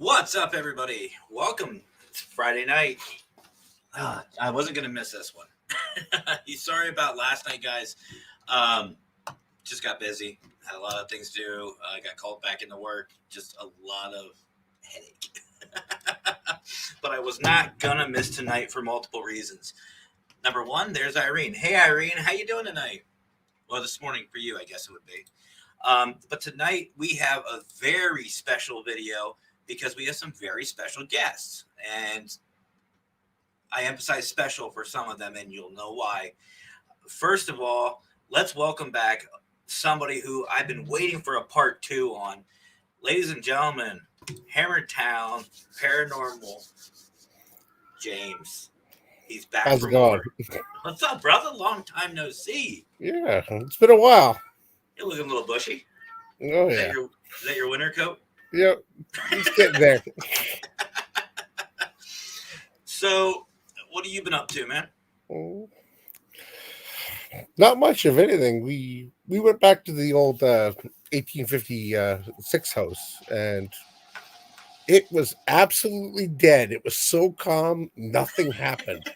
What's up, everybody? Welcome. It's Friday night. I wasn't going to miss this one. Sorry about last night, guys. Just got busy. Had a lot of things to do. Got called back into work. Just a lot of headache. But I was not going to miss tonight for multiple reasons. Number one, there's Irene. Hey, Irene. How you doing tonight? Well, this morning for you, I guess it would be. But tonight we have a very special video because we have some very special guests. And I emphasize special for some of them, and you'll know why. First of all, let's welcome back somebody who I've been waiting for a part 2 on. Ladies and gentlemen, Hammertown Paranormal James. He's back. How's it going? What's up, brother? Long time no see. Yeah, it's been a while. You're looking a little bushy. Oh, Is yeah. that your winter coat? Yep. It's getting there. So, what have you been up to, man? Not much of anything. We went back to the old 1856 house, and it was absolutely dead. It was so calm, nothing happened.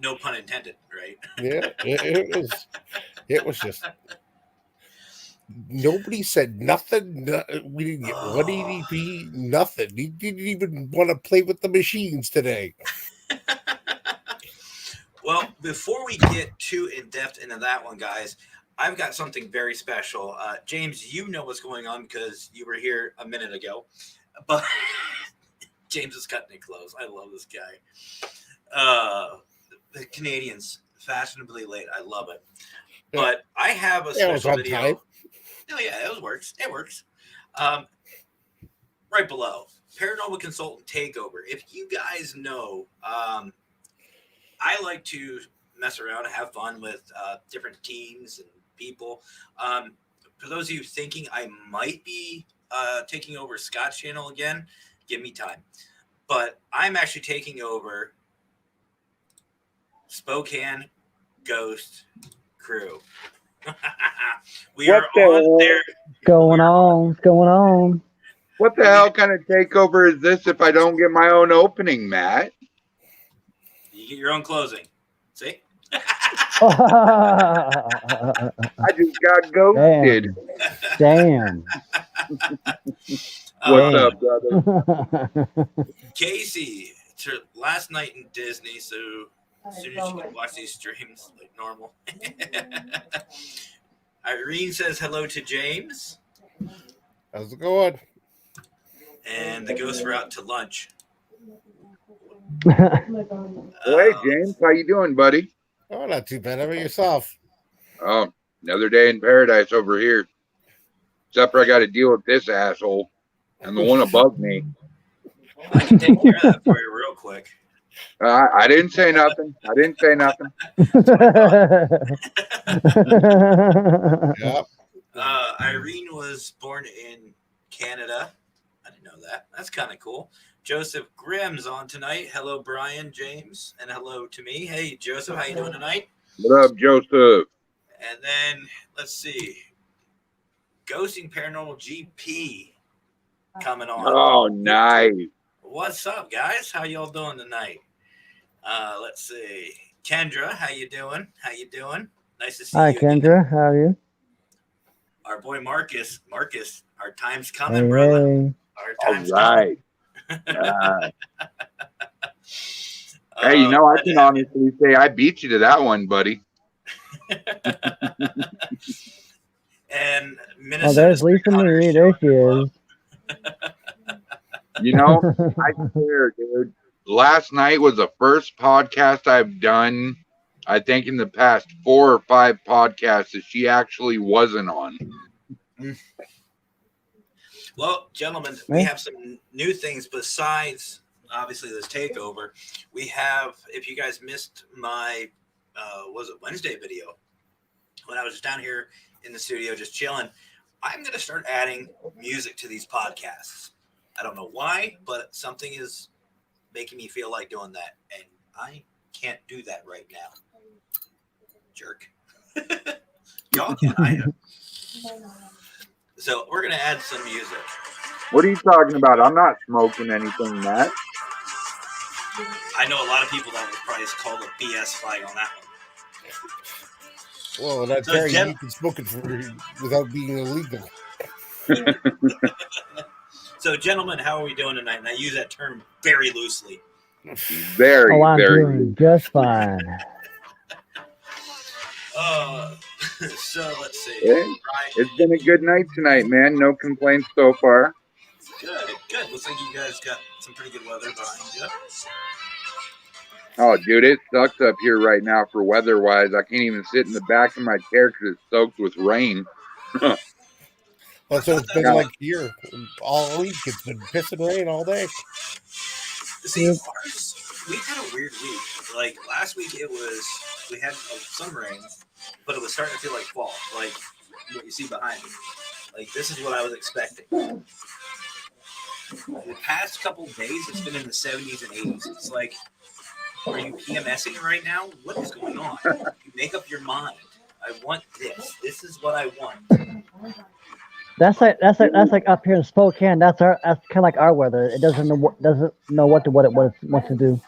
No pun intended, right? Yeah, it was just nobody said nothing. We didn't get one EDP, nothing. He didn't even want to play with the machines today. Well, before we get too in-depth into that one, guys, I've got something very special. James, you know what's going on because you were here a minute ago. But James is cutting it close. I love this guy. The Canadians, fashionably late. I love it. But I have a special video. Time. Oh, yeah, it works. It works. Right below, Paranormal Consultant Takeover. If you guys know, I like to mess around and have fun with different teams and people. For those of you thinking I might be taking over Scott's channel again, give me time. But I'm actually taking over Spokane Ghost Crew. We are on there. Going on? What the hell kind of takeover is this if I don't get my own opening, Matt? You get your own closing. See? I just got ghosted. Damn. What's up, brother? Casey, it's her last night in Disney, so as soon as you can watch these streams like normal. Irene says hello to James. How's it going? And the ghosts were out to lunch. Hey, James, how you doing, buddy? Oh, not too bad. How about yourself? Oh, another day in paradise over here. Except for I got to deal with this asshole and the one above me. I can take care of that for you real quick. I didn't say nothing. Yep. Irene was born in Canada. I didn't know that. That's kind of cool. Joseph Grimm's on tonight. Hello, Brian, James, and hello to me. Hey, Joseph, how you doing tonight? What up, Joseph? And then, let's see. Ghosting Paranormal GP coming on. Oh, nice. What's up, guys? How y'all doing tonight? Let's see. Kendra, how you doing? Nice to see Hi, you again. Kendra. How are you? Our boy Marcus, our time's coming, brother. Hey. Our All time's right. Hey, you know, I can honestly say I beat you to that one, buddy. And Minnesota. Oh, there's Lisa Marie. There she is. You know, I swear, dude. Last night was the first podcast I've done, I think, in the past 4 or 5 podcasts that she actually wasn't on. Well, gentlemen, we have some new things besides, obviously, this takeover. We have, if you guys missed my, was it Wednesday video, when I was just down here in the studio just chilling, I'm going to start adding music to these podcasts. I don't know why, but something is making me feel like doing that, and I can't do that right now. Jerk. Y'all can. I am. So we're going to add some music. What are you talking about? I'm not smoking anything, Matt. I know a lot of people that would probably just call the BS flag on that one. Well, that's So, very Jim- you can smoke it without being illegal. So, gentlemen, how are we doing tonight? And I use that term very loosely. Very, Oh, I'm very. doing just fine. So let's see. Yeah, Right. it's been a good night tonight, man. No complaints so far. Good, good. Looks like you guys got some pretty good weather behind you. Oh, dude, it sucks up here right now for weather-wise. I can't even sit in the back of my chair because it's soaked with rain. That's what it's been Yeah. like here all week. It's been pissing rain all day. See, Yep. ours, we had a weird week. Like last week, we had some rain, but it was starting to feel like fall, like what you see behind me. Like this is what I was expecting. The past couple days, it's been in the 70s and 80s. It's like, are you PMSing right now? What is going on? You make up your mind. I want this. This is what I want. That's like up here in Spokane. That's kind of like our weather. It doesn't know what it wants to do.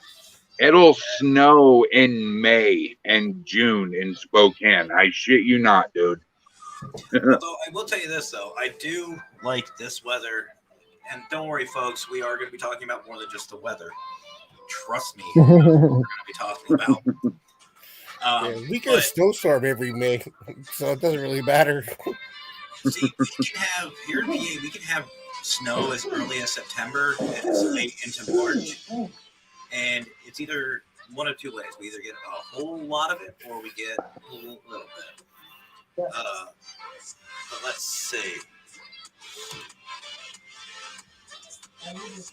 It'll snow in May and June in Spokane. I shit you not, dude. Although I will tell you this though, I do like this weather. And don't worry, folks, we are going to be talking about more than just the weather. Trust me, we're going to be talking about. Yeah, we get a But snowstorm every May, so it doesn't really matter. see, we can have here in PA, we can have snow as early as September and as late into March, and it's either one of two ways: we either get a whole lot of it, or we get a little bit. But let's see.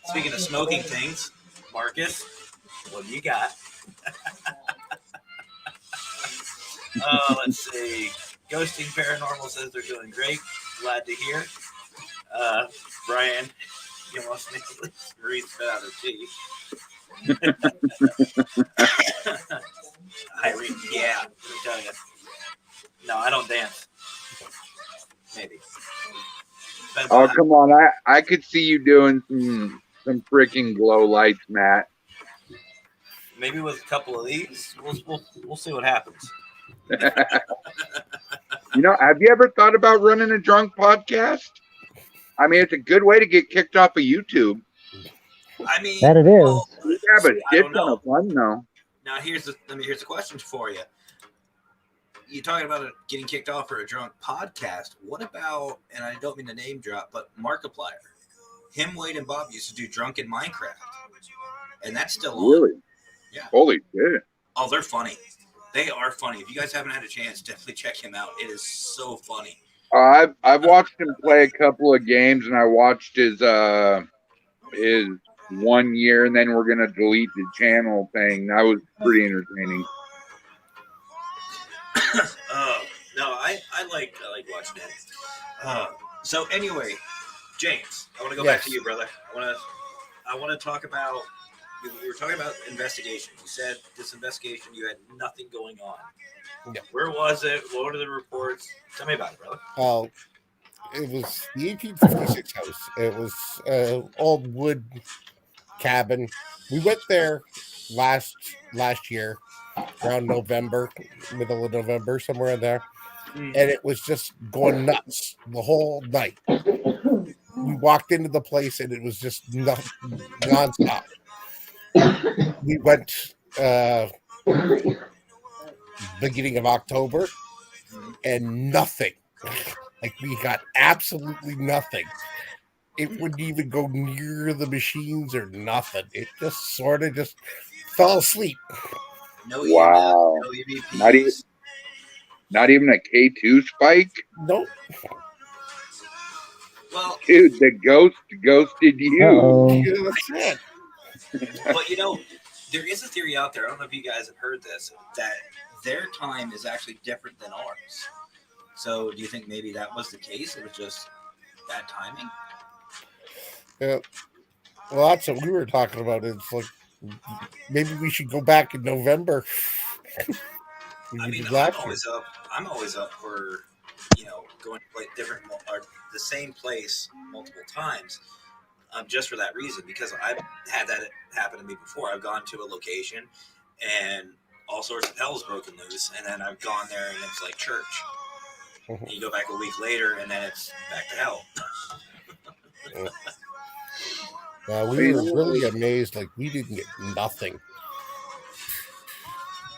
Speaking of smoking things, Marcus, what do you got? Let's see. Ghosting Paranormal says they're doing great. Glad to hear. Brian, you must make Marie spit out her tea. Irene, yeah, let me tell you. No, I don't dance. Maybe. Depends Oh, on how- come on. I could see you doing some freaking glow lights, Matt. maybe with a couple of these, we'll see what happens. You know, have you ever thought about running a drunk podcast? I mean, it's a good way to get kicked off of YouTube. I mean, That it is. Yeah, but I shit don't ton know. of fun though. Now here's the question for you. You're talking about getting kicked off for a drunk podcast. What about, and I don't mean to name drop, but Markiplier. Him, Wade, and Bob used to do Drunken Minecraft. And that's still on. Really? Yeah. Holy shit. Oh, they're funny. They are funny. If you guys haven't had a chance, definitely check him out. It is so funny. I've watched him play a couple of games, and I watched his 1 year, and then we're gonna delete the channel thing. That was pretty entertaining. No, I like watching it. So anyway, James, I want to go back to Yes. you, brother. I want to talk about. You were talking about investigation. You said this investigation, you had nothing going on. Yeah. Where was it? What are the reports? Tell me about it, brother. It was the 1856 house. It was an old wood cabin. We went there last year, around November, middle of November, somewhere in there, and it was just going nuts the whole night. We walked into the place and it was just nonstop. We went beginning of October and nothing. Like we got absolutely nothing. It wouldn't even go near the machines or nothing. It just sort of just fell asleep. No Wow. EMF, no EVPs. Not even a K2 spike? Nope. Well, Dude, the ghost ghosted you. Uh-oh. Yeah, that's it. but there is a theory out there. I don't know if you guys have heard this, that their time is actually different than ours. So do you think maybe that was the case? It was just bad timing? Well, that's what we were talking about. It's like maybe we should go back in November. I mean, last year. I'm always up for, going to play or the same place multiple times, just for that reason. Because I've had that happen to me before. I've gone to a location and all sorts of hell's broken loose, and then I've gone there and it's like church. And you go back a week later, and then it's back to hell. We were really amazed. Like, we didn't get nothing.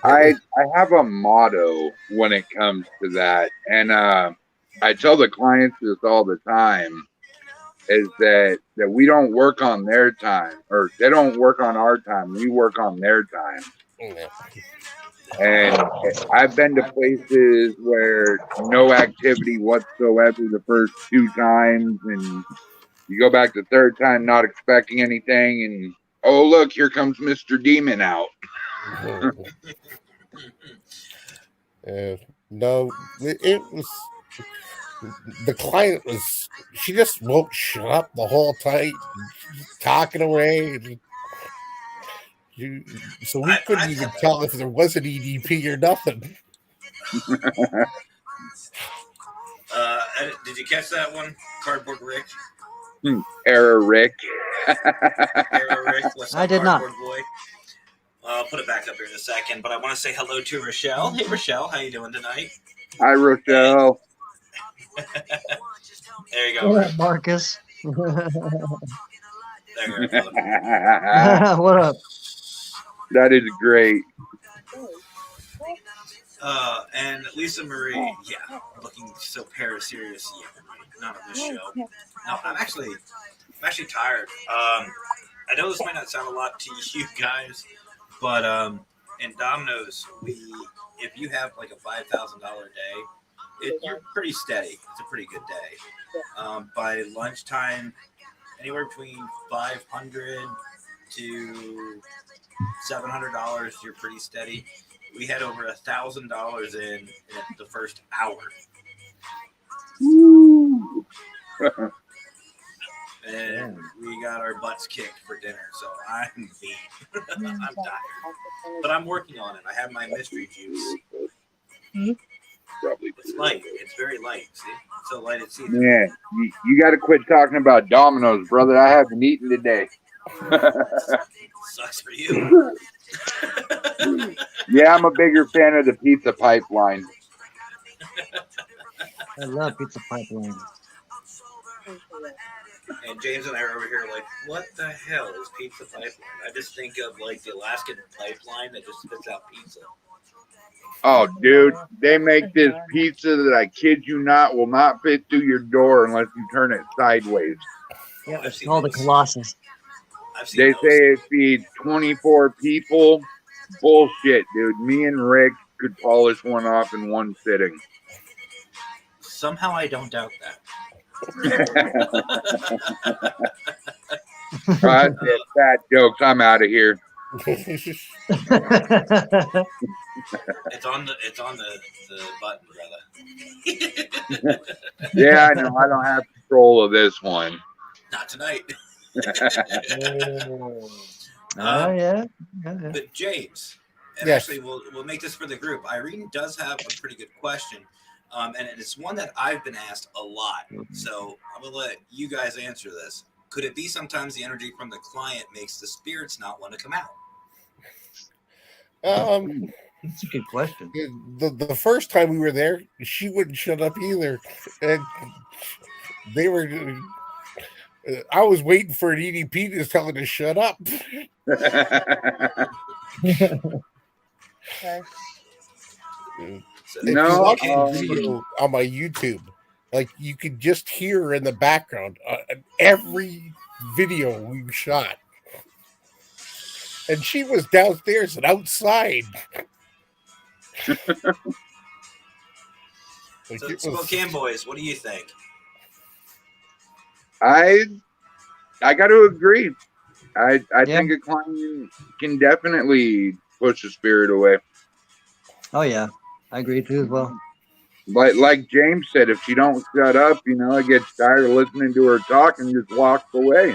I have a motto when it comes to that, and I tell the clients this all the time, is that we don't work on their time, or they don't work on our time. We work on their time. Yeah. And I've been to places where no activity whatsoever the first 2 times, and you go back the 3rd time not expecting anything, and oh look, here comes Mr. Demon out. No, it was the client was. She just won't shut up the whole time, talking away. So we couldn't even tell if there was an EDP or nothing. Did you catch that one, Cardboard Rick? Error, Rick. Error Rick. What's up, I did not. Cardboard Boy? I'll put it back up here in a second, but I want to say hello to Rochelle. Hey, Rochelle, how you doing tonight? Hi, Rochelle. There you go. What up, Marcus? There you go. What up? That is great. And Lisa Marie, yeah, looking so serious. Yeah, not on this show. No, I'm actually tired. I know this might not sound a lot to you guys, but in Domino's, if you have like a $5,000 day, you're pretty steady. It's a pretty good day. By lunchtime, anywhere between $500 to $700, you're pretty steady. We had over $1,000 in the first hour. And we got our butts kicked for dinner, so I'm beat. I'm tired, but I'm working on it. I have my mystery juice. It's light. It's very light. See, it's so light. It's even. Yeah, you got to quit talking about Domino's, brother. I haven't eaten today. Sucks for you. Yeah, I'm a bigger fan of the Pizza Pipeline. I love Pizza Pipeline. And James and I are over here like, what the hell is Pizza Pipeline? I just think of like the Alaskan pipeline that just spits out pizza. Oh, dude, they make this pizza that I kid you not will not fit through your door unless you turn it sideways. Yeah, it's called the Colossus. They say it feeds 24 people. Bullshit, dude. Me and Rick could polish one off in one sitting. Somehow I don't doubt that. Right, fat jokes. I'm out of here. It's on the button, brother. Yeah, I know. I don't have control of this one. Not tonight. Yeah. But James, and Yes. actually we'll make this for the group. Irene does have a pretty good question. And it's one that I've been asked a lot. So I'm gonna let you guys answer this. Could it be sometimes the energy from the client makes the spirits not want to come out? That's a good question. The first time we were there, she wouldn't shut up either, and they were. I was waiting for an EDP to tell her to shut up. So, If No, you watch okay. the video on my YouTube, like you could just hear her in the background every video we shot, and she was downstairs and outside. Like, So it was- Spokane boys, what do you think? I got to agree. I Yeah. think a client can definitely push the spirit away. Oh yeah, I agree too as well. Like James said, if she don't shut up, it gets tired of listening to her talk and just walks away.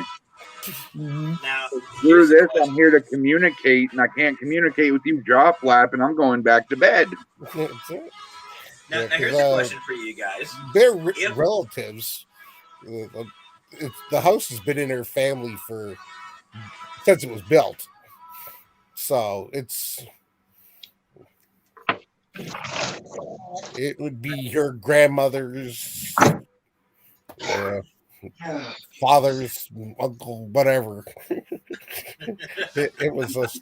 Mm-hmm. Now, Through here's the this, question. I'm here to communicate, and I can't communicate with you jaw flapping. I'm going back to bed. That's it. Now, Yeah, now 'cause, here's a question for you guys. They're If- relatives. The house has been in her family since it was built, so it would be her grandmother's father's uncle, whatever. It was just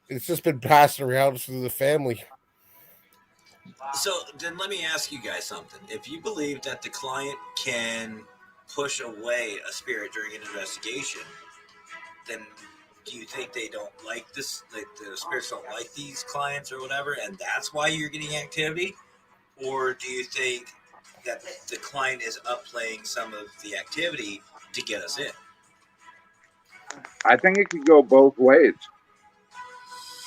it's just been passed around through the family. So then let me ask you guys something. If you believe that the client can push away a spirit during an investigation, then do you think they don't like this, like the spirits don't like these clients or whatever, and that's why you're getting activity? Or do you think that the client is upplaying some of the activity to get us in? I think it could go both ways.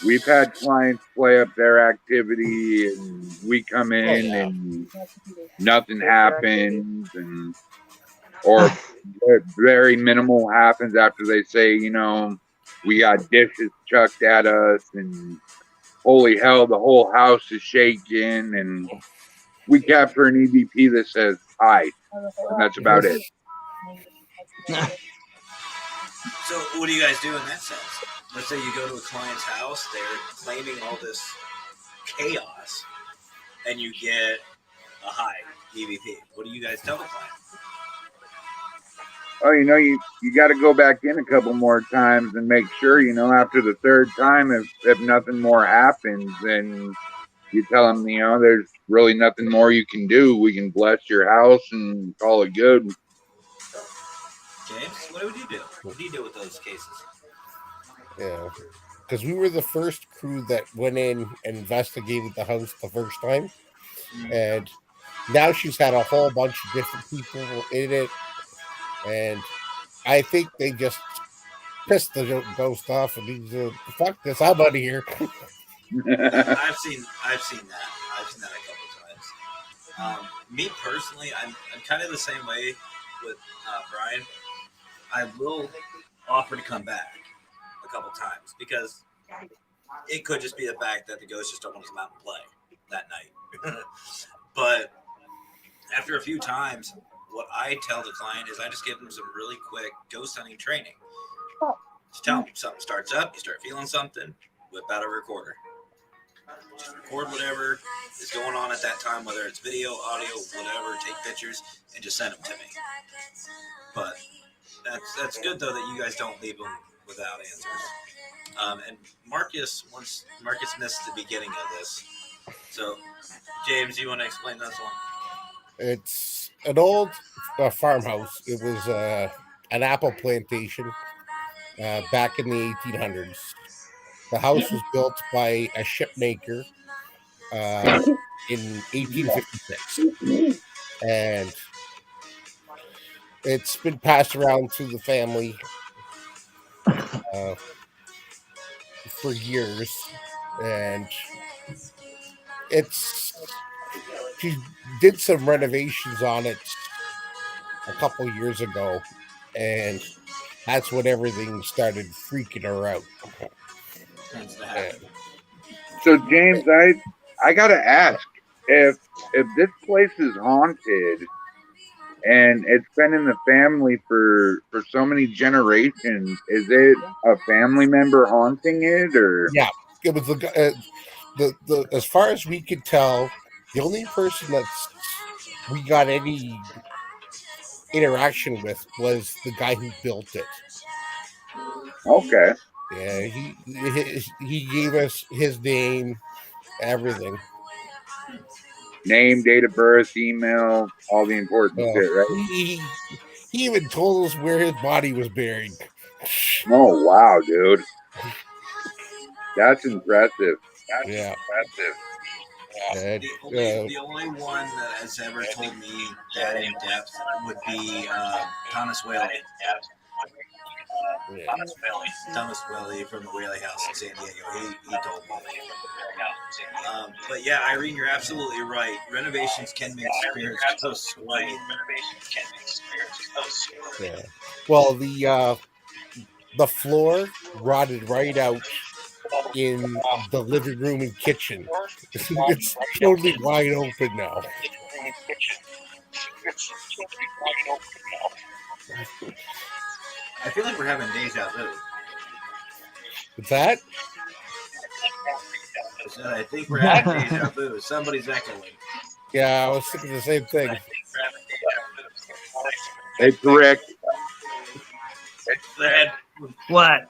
We've had clients play up their activity, and we come in and nothing happens, or very minimal happens after they say, we got dishes chucked at us, and holy hell, the whole house is shaking, and we capture an EVP that says hi, and that's about it. So what do you guys do in that sense? Let's say you go to a client's house, they're claiming all this chaos, and you get a high EVP. What do you guys tell the client? Oh, you got to go back in a couple more times and make sure, after the third time, if nothing more happens, then you tell them, there's really nothing more you can do. We can bless your house and call it good. James, what would you do? What do you do with those cases? Yeah, because we were the first crew that went in and investigated the house the first time, and now she's had a whole bunch of different people in it, and I think they just pissed the ghost off, and he's fuck this, I'm out of here. I've seen that. I've seen that a couple times. Me personally, I'm kind of the same way with Brian. I will offer to come back a couple times because it could just be the fact that the ghosts just don't want to come out and play that night. But after a few times, what I tell the client is I just give them some really quick ghost hunting training. Just tell them something starts up, you start feeling something, whip out a recorder. Just record whatever is going on at that time, whether it's video, audio, whatever, take pictures, and just send them to me. But that's good, though, that you guys don't leave them without answers. And Marcus missed the beginning of this. So, James, you want to explain this one? It's an old farmhouse. It was an apple plantation back in the 1800s. The house was built by a shipmaker in 1856, and it's been passed around to the family for years, and she did some renovations on it a couple years ago, and that's when everything started freaking her out. So, James, I gotta ask, if this place is haunted and it's been in the family for so many generations, is it a family member haunting it, or? Yeah, it was the as far as we could tell, the only person we got any interaction with was the guy who built it. Okay. Yeah, he gave us his name, everything. Name, date of birth, email, all the important shit, right? He even told us where his body was buried. Oh, wow, dude. That's impressive. Yeah. The only one that has ever told me that in depth would be Thomas Whaley. Thomas Whaley from the Whaley House in San Diego. He told me. But yeah, Irene, you're absolutely right. Renovations can make spirits go sway. Yeah. Well, the floor rotted right out in the living room and kitchen. It's totally wide open now. I feel like we're having deja vu. What's that? I think we're having deja vu. Somebody's echoing. Yeah, I was thinking the same thing. It's Rick. That What?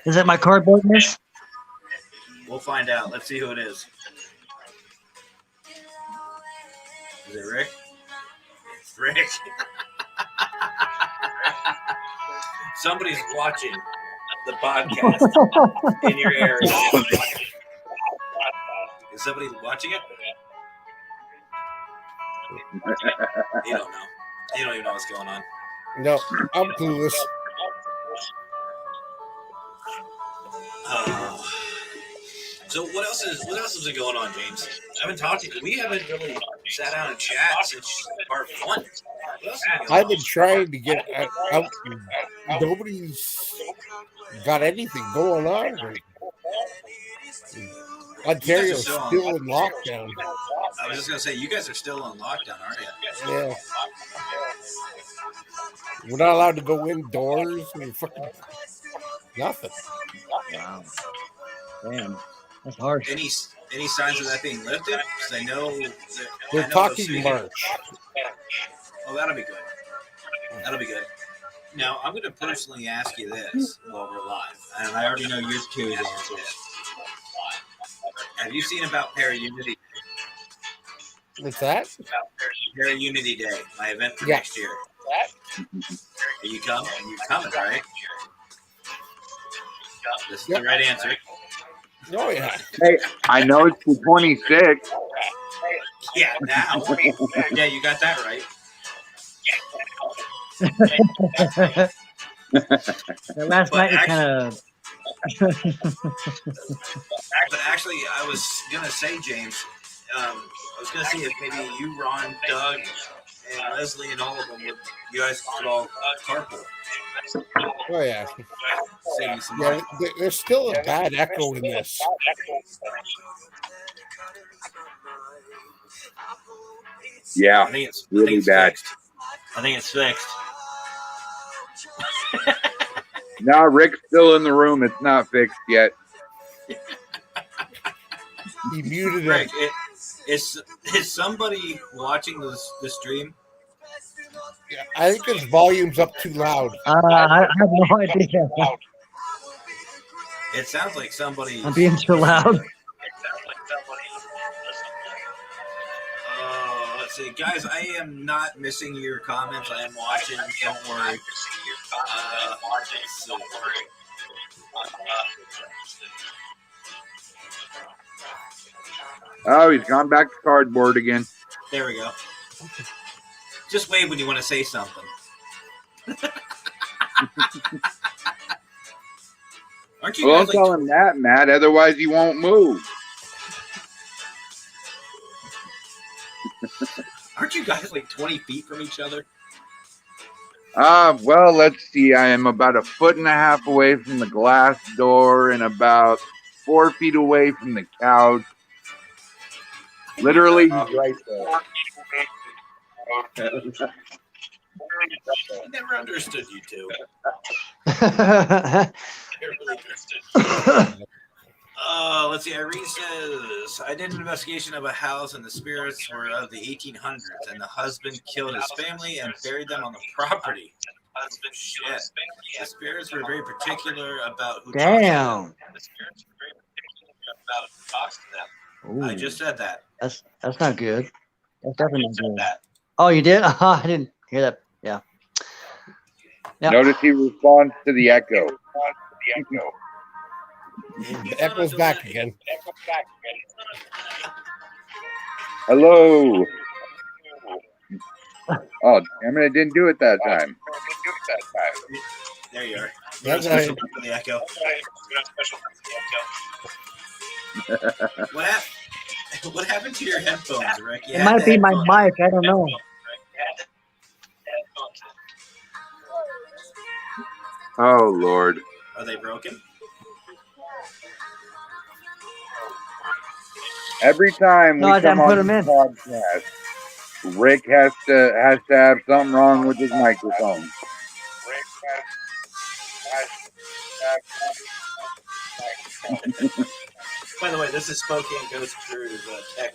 Is it my cardboardness? we'll find out. Let's see who it is. Is it Rick? It's Rick. Somebody's watching the podcast in your area. Is somebody watching it? You don't know. You don't even know what's going on. No, I'm clueless. So what else is going on, James? I haven't talked to you. We haven't really sat down and chat since part 1. What else is going I've on? been trying to get out. Nobody's got anything going on. Ontario's still still in lockdown. I was just gonna say, you guys are still on lockdown, aren't you? Yeah. We're not allowed to go indoors. We're fucking nothing. Wow. Damn. That's harsh. Any signs of that being lifted? Because I know that, They're I know talking those- March. Oh, that'll be good. That'll be good. Now, I'm going to personally ask you this while we're live, and I already know your two answers. Have you seen about Para-Unity? What's that? Para-Unity Day, my event for Yeah. next year. Are you coming? You're coming, right? This is the right answer. Oh yeah. Hey, I know it's the 26th. Yeah, now. Yeah, you got that right. Last But night you actually- kind of. But actually, I was going to say, James, I was going to see if maybe you, Ron, Doug, and Leslie and all of them, you guys could all carpool. Oh yeah. Save you some Yeah. money. There's still a bad echo in this. Yeah, I think it's really bad. Fixed. I think it's fixed. No, Rick's still in the room. It's not fixed yet. He muted Greg, it. is somebody watching the stream? I think his volume's up too loud. I have no idea. It sounds like somebody. I'm being too loud. Let's see, guys. I am not missing your comments. I am watching. Don't worry. So- Oh, he's gone back to cardboard again. There we go. Just wave when you want to say something. Aren't you Well, guys don't tell him that, Matt. Otherwise, he won't move. aren't you guys like 20 feet from each other? Well, let's see. I am about 1.5 feet away from the glass door and about 4 feet away from the couch. Literally, he's right there. I never understood you two. I really understood. Let's see. Irene says, I did an investigation of a house and the spirits were of the 1800s and the husband killed his family and buried them on the property. Shit. The spirits were very particular about who Damn. talks to them. Ooh, I just said that. that's not good. That's definitely not good. Oh, you did? I didn't hear that. Yeah. Yep. Notice he responds to the echo. The echo's back again. Hello. Oh, damn it. I didn't do it that time. There you are. That's Special right. for the echo. What happened to your headphones, Rick? You It had might the be my headphones. mic. I don't know. Oh, Lord. Are they broken? Every time we No, I come haven't put on him the in. podcast, Rick has to have something wrong with his microphone. By the way, this is Spokane Ghost Crew's tech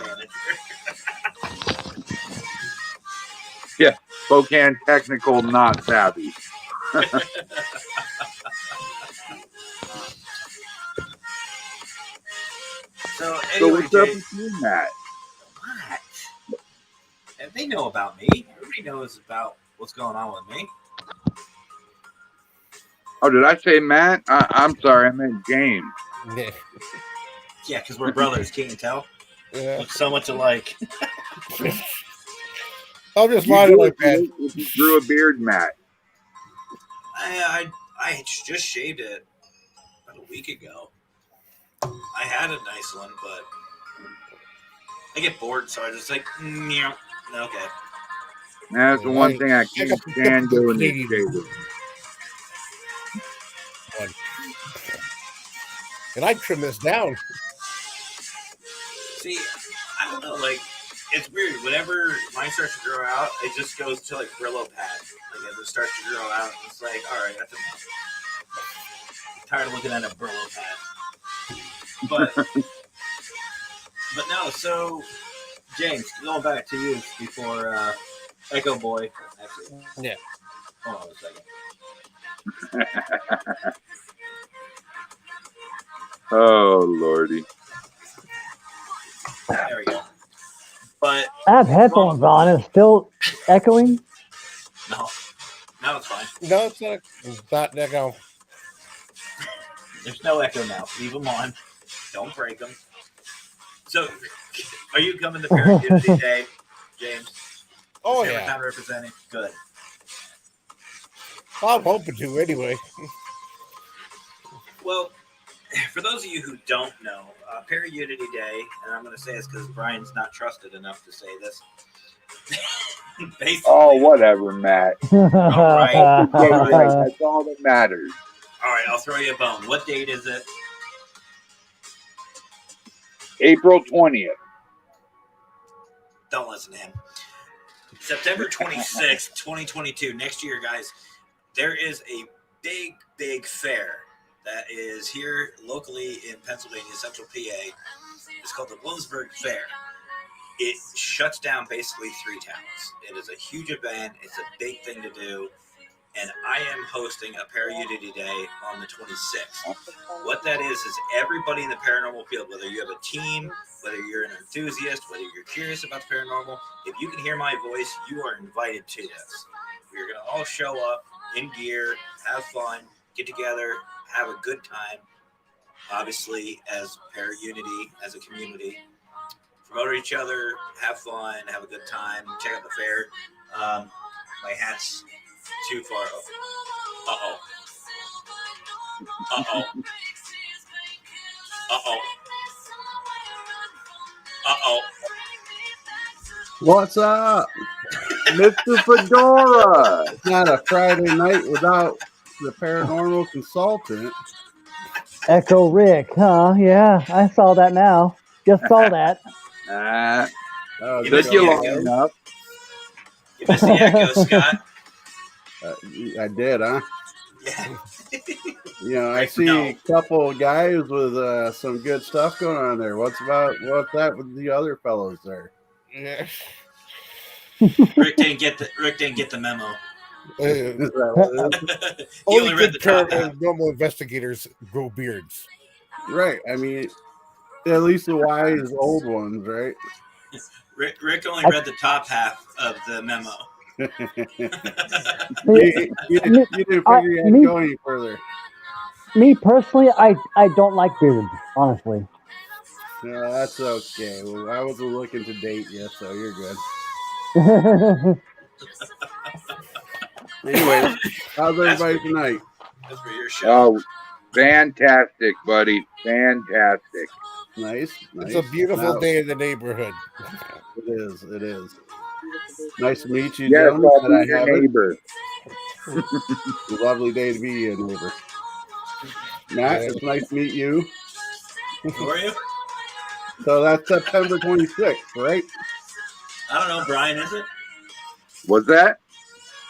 manager. Spokane technical not savvy. So So anyway, what's up Jay, with you, Matt? what? And they know about me. Everybody knows about what's going on with me. Oh, did I say Matt? I'm sorry, I meant James. Yeah. Yeah, because we're brothers. Can't you tell? Yeah. Look so much alike. I'll just You line it like that. if you grew a beard, Matt. I just shaved it about a week ago. I had a nice one, but I get bored, so I just like, yeah, okay. That's the one thing I can't got the stand typical doing is Canadian. shaving. And I trim this down. See, I don't know, like, it's weird. Whenever mine starts to grow out, it just goes to like Brillo pad. Like, as it starts to grow out, it's like, all right, that's enough. I'm tired of looking at a Brillo pad. But no, so James, going back to you before Echo Boy. Actually, Yeah. Hold on a second. Oh, Lordy. There we go. But I have headphones on. It's still echoing. no, it's fine. No, it's not. It's not echo. There's no echo now. Leave them on. Don't break them. So, are you coming to Parent Unity Day, James? Oh Is yeah. Town representing? Good. I'm hoping to anyway. Well, for those of you who don't know, Parent Unity Day, and I'm going to say this because Brian's not trusted enough to say this. Basically, Oh, whatever, Matt. right. That's all that matters. All right, I'll throw you a bone. What date is it? April 20th. Don't listen to him. September 26th, 2022. Next year, guys, there is a big fair that is here locally in Pennsylvania, Central PA. It's called the Williamsburg Fair. It shuts down basically 3 towns. It is a huge event. It's a big thing to do. And I am hosting a Para-Unity Day on the 26th. What that is everybody in the paranormal field, whether you have a team, whether you're an enthusiast, whether you're curious about the paranormal, if you can hear my voice, you are invited to this. We're going to all show up in gear, have fun, get together, have a good time. Obviously, as Para-Unity, as a community, promote each other, have fun, have a good time, check out the fair. My hat's too far up. Uh-oh. Uh-oh. Uh-oh. Uh-oh. What's up? Mr. Fedora. It's not a Friday night without the paranormal consultant. Echo Rick, huh? Yeah, I saw that now. Just saw that. You Took missed you the long echo. enough. You missed the echo, Scott. I did, huh? Yeah. You know, I Right, see no. a couple of guys with some good stuff going on there. What's that with the other fellows there? Yeah. Rick didn't get the memo. Is that what it is? He only read the top half. Paranormal investigators grow beards. Right. I mean, at least the wise old ones, right? Rick only read the top half of the memo. You didn't figure you had to go any further. Me personally, I don't like beards, honestly. No, that's okay. Well, I wasn't looking to date you, so you're good. Anyway, how's everybody tonight? That's for your show. Oh, fantastic, buddy. Fantastic. Nice. It's a beautiful Now, day in the neighborhood. It is. It is. Nice to meet you, Yes, gentlemen. I'll That be I your have it. neighbor. It's a lovely day to be a neighbor. Matt, it's nice to meet you. Who are you? So that's September 26th, right? I don't know, Brian, is it? Was that?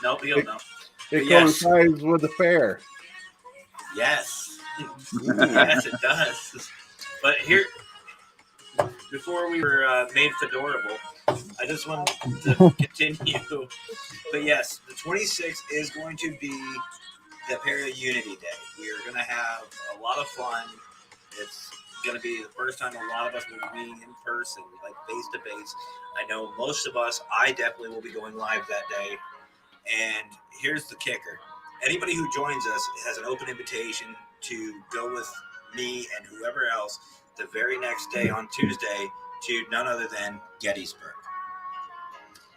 Nope, he'll know. It Yes. coincides with the fair. Yes. Yes, it does. But here, before we were made fedorable, I just wanted to continue. But yes, the 26th is going to be the Para Unity Day. We are going to have a lot of fun. It's going to be the first time a lot of us will be meeting in person, like face to face. I know most of us, I definitely will be going live that day. And here's the kicker. Anybody who joins us has an open invitation to go with me and whoever else the very next day on Tuesday to none other than Gettysburg.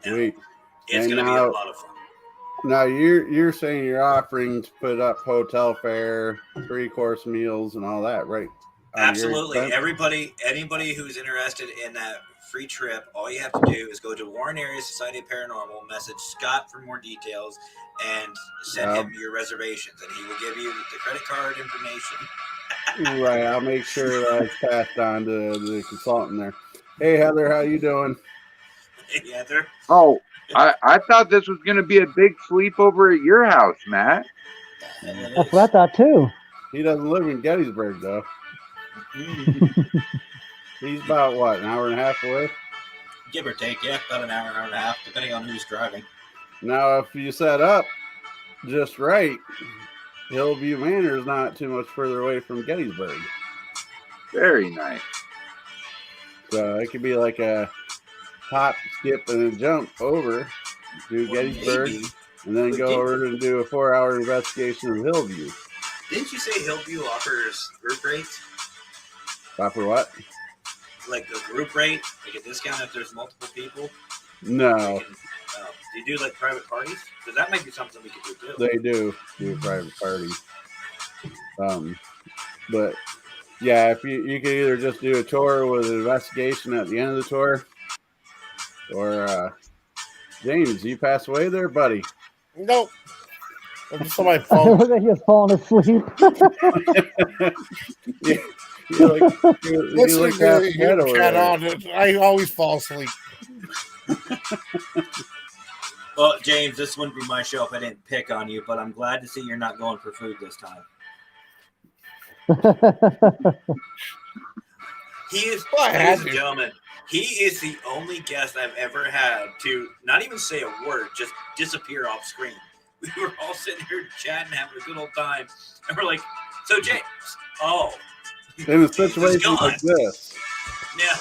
And Sweet. it's And going to be now- a lot of fun. Now you're saying you're offering to put up hotel fare, 3-course meals, and all that, right? On your Absolutely. expense? Anybody who's interested in that free trip, all you have to do is go to Warren Area Society of Paranormal, message Scott for more details, and send him your reservations, and he will give you the credit card information. Right. I'll make sure that's passed on to the consultant there. Hey Heather, how you doing? Yeah, they're Oh, I thought this was going to be a big sleepover at your house, Matt. That's what I thought too. He doesn't live in Gettysburg though. He's about what, an hour and a half away? give or take, yeah, about an hour and a half, depending on who's driving. Now, if you set up just right, Hillview Manor is not too much further away from Gettysburg. Very nice. So it could be like a hop, skip, and a jump over to Well, Gettysburg, maybe. and then But go did- over and do a 4-hour investigation of Hillview. Didn't you say Hillview offers group rates? For what? Like a group rate, like a discount if there's multiple people? No, They can, do you do like private parties? Because that might be something we could do too. they do a private party. But yeah, if you could either just do a tour with an investigation at the end of the tour, or James, you passed away there, buddy. Nope. I'm just on my I phone. look like he was falling asleep. You look, you Listening look half to dead you over chat there. on it, I always fall asleep. Well, James, this wouldn't be my show if I didn't pick on you, but I'm glad to see you're not going for food this time. He is, Well, I had ladies and to. gentlemen, he is the only guest I've ever had to not even say a word, just disappear off screen. We were all sitting here chatting, having a good old time, and we're like, "So, James, oh, In a situation gone. like this, yeah."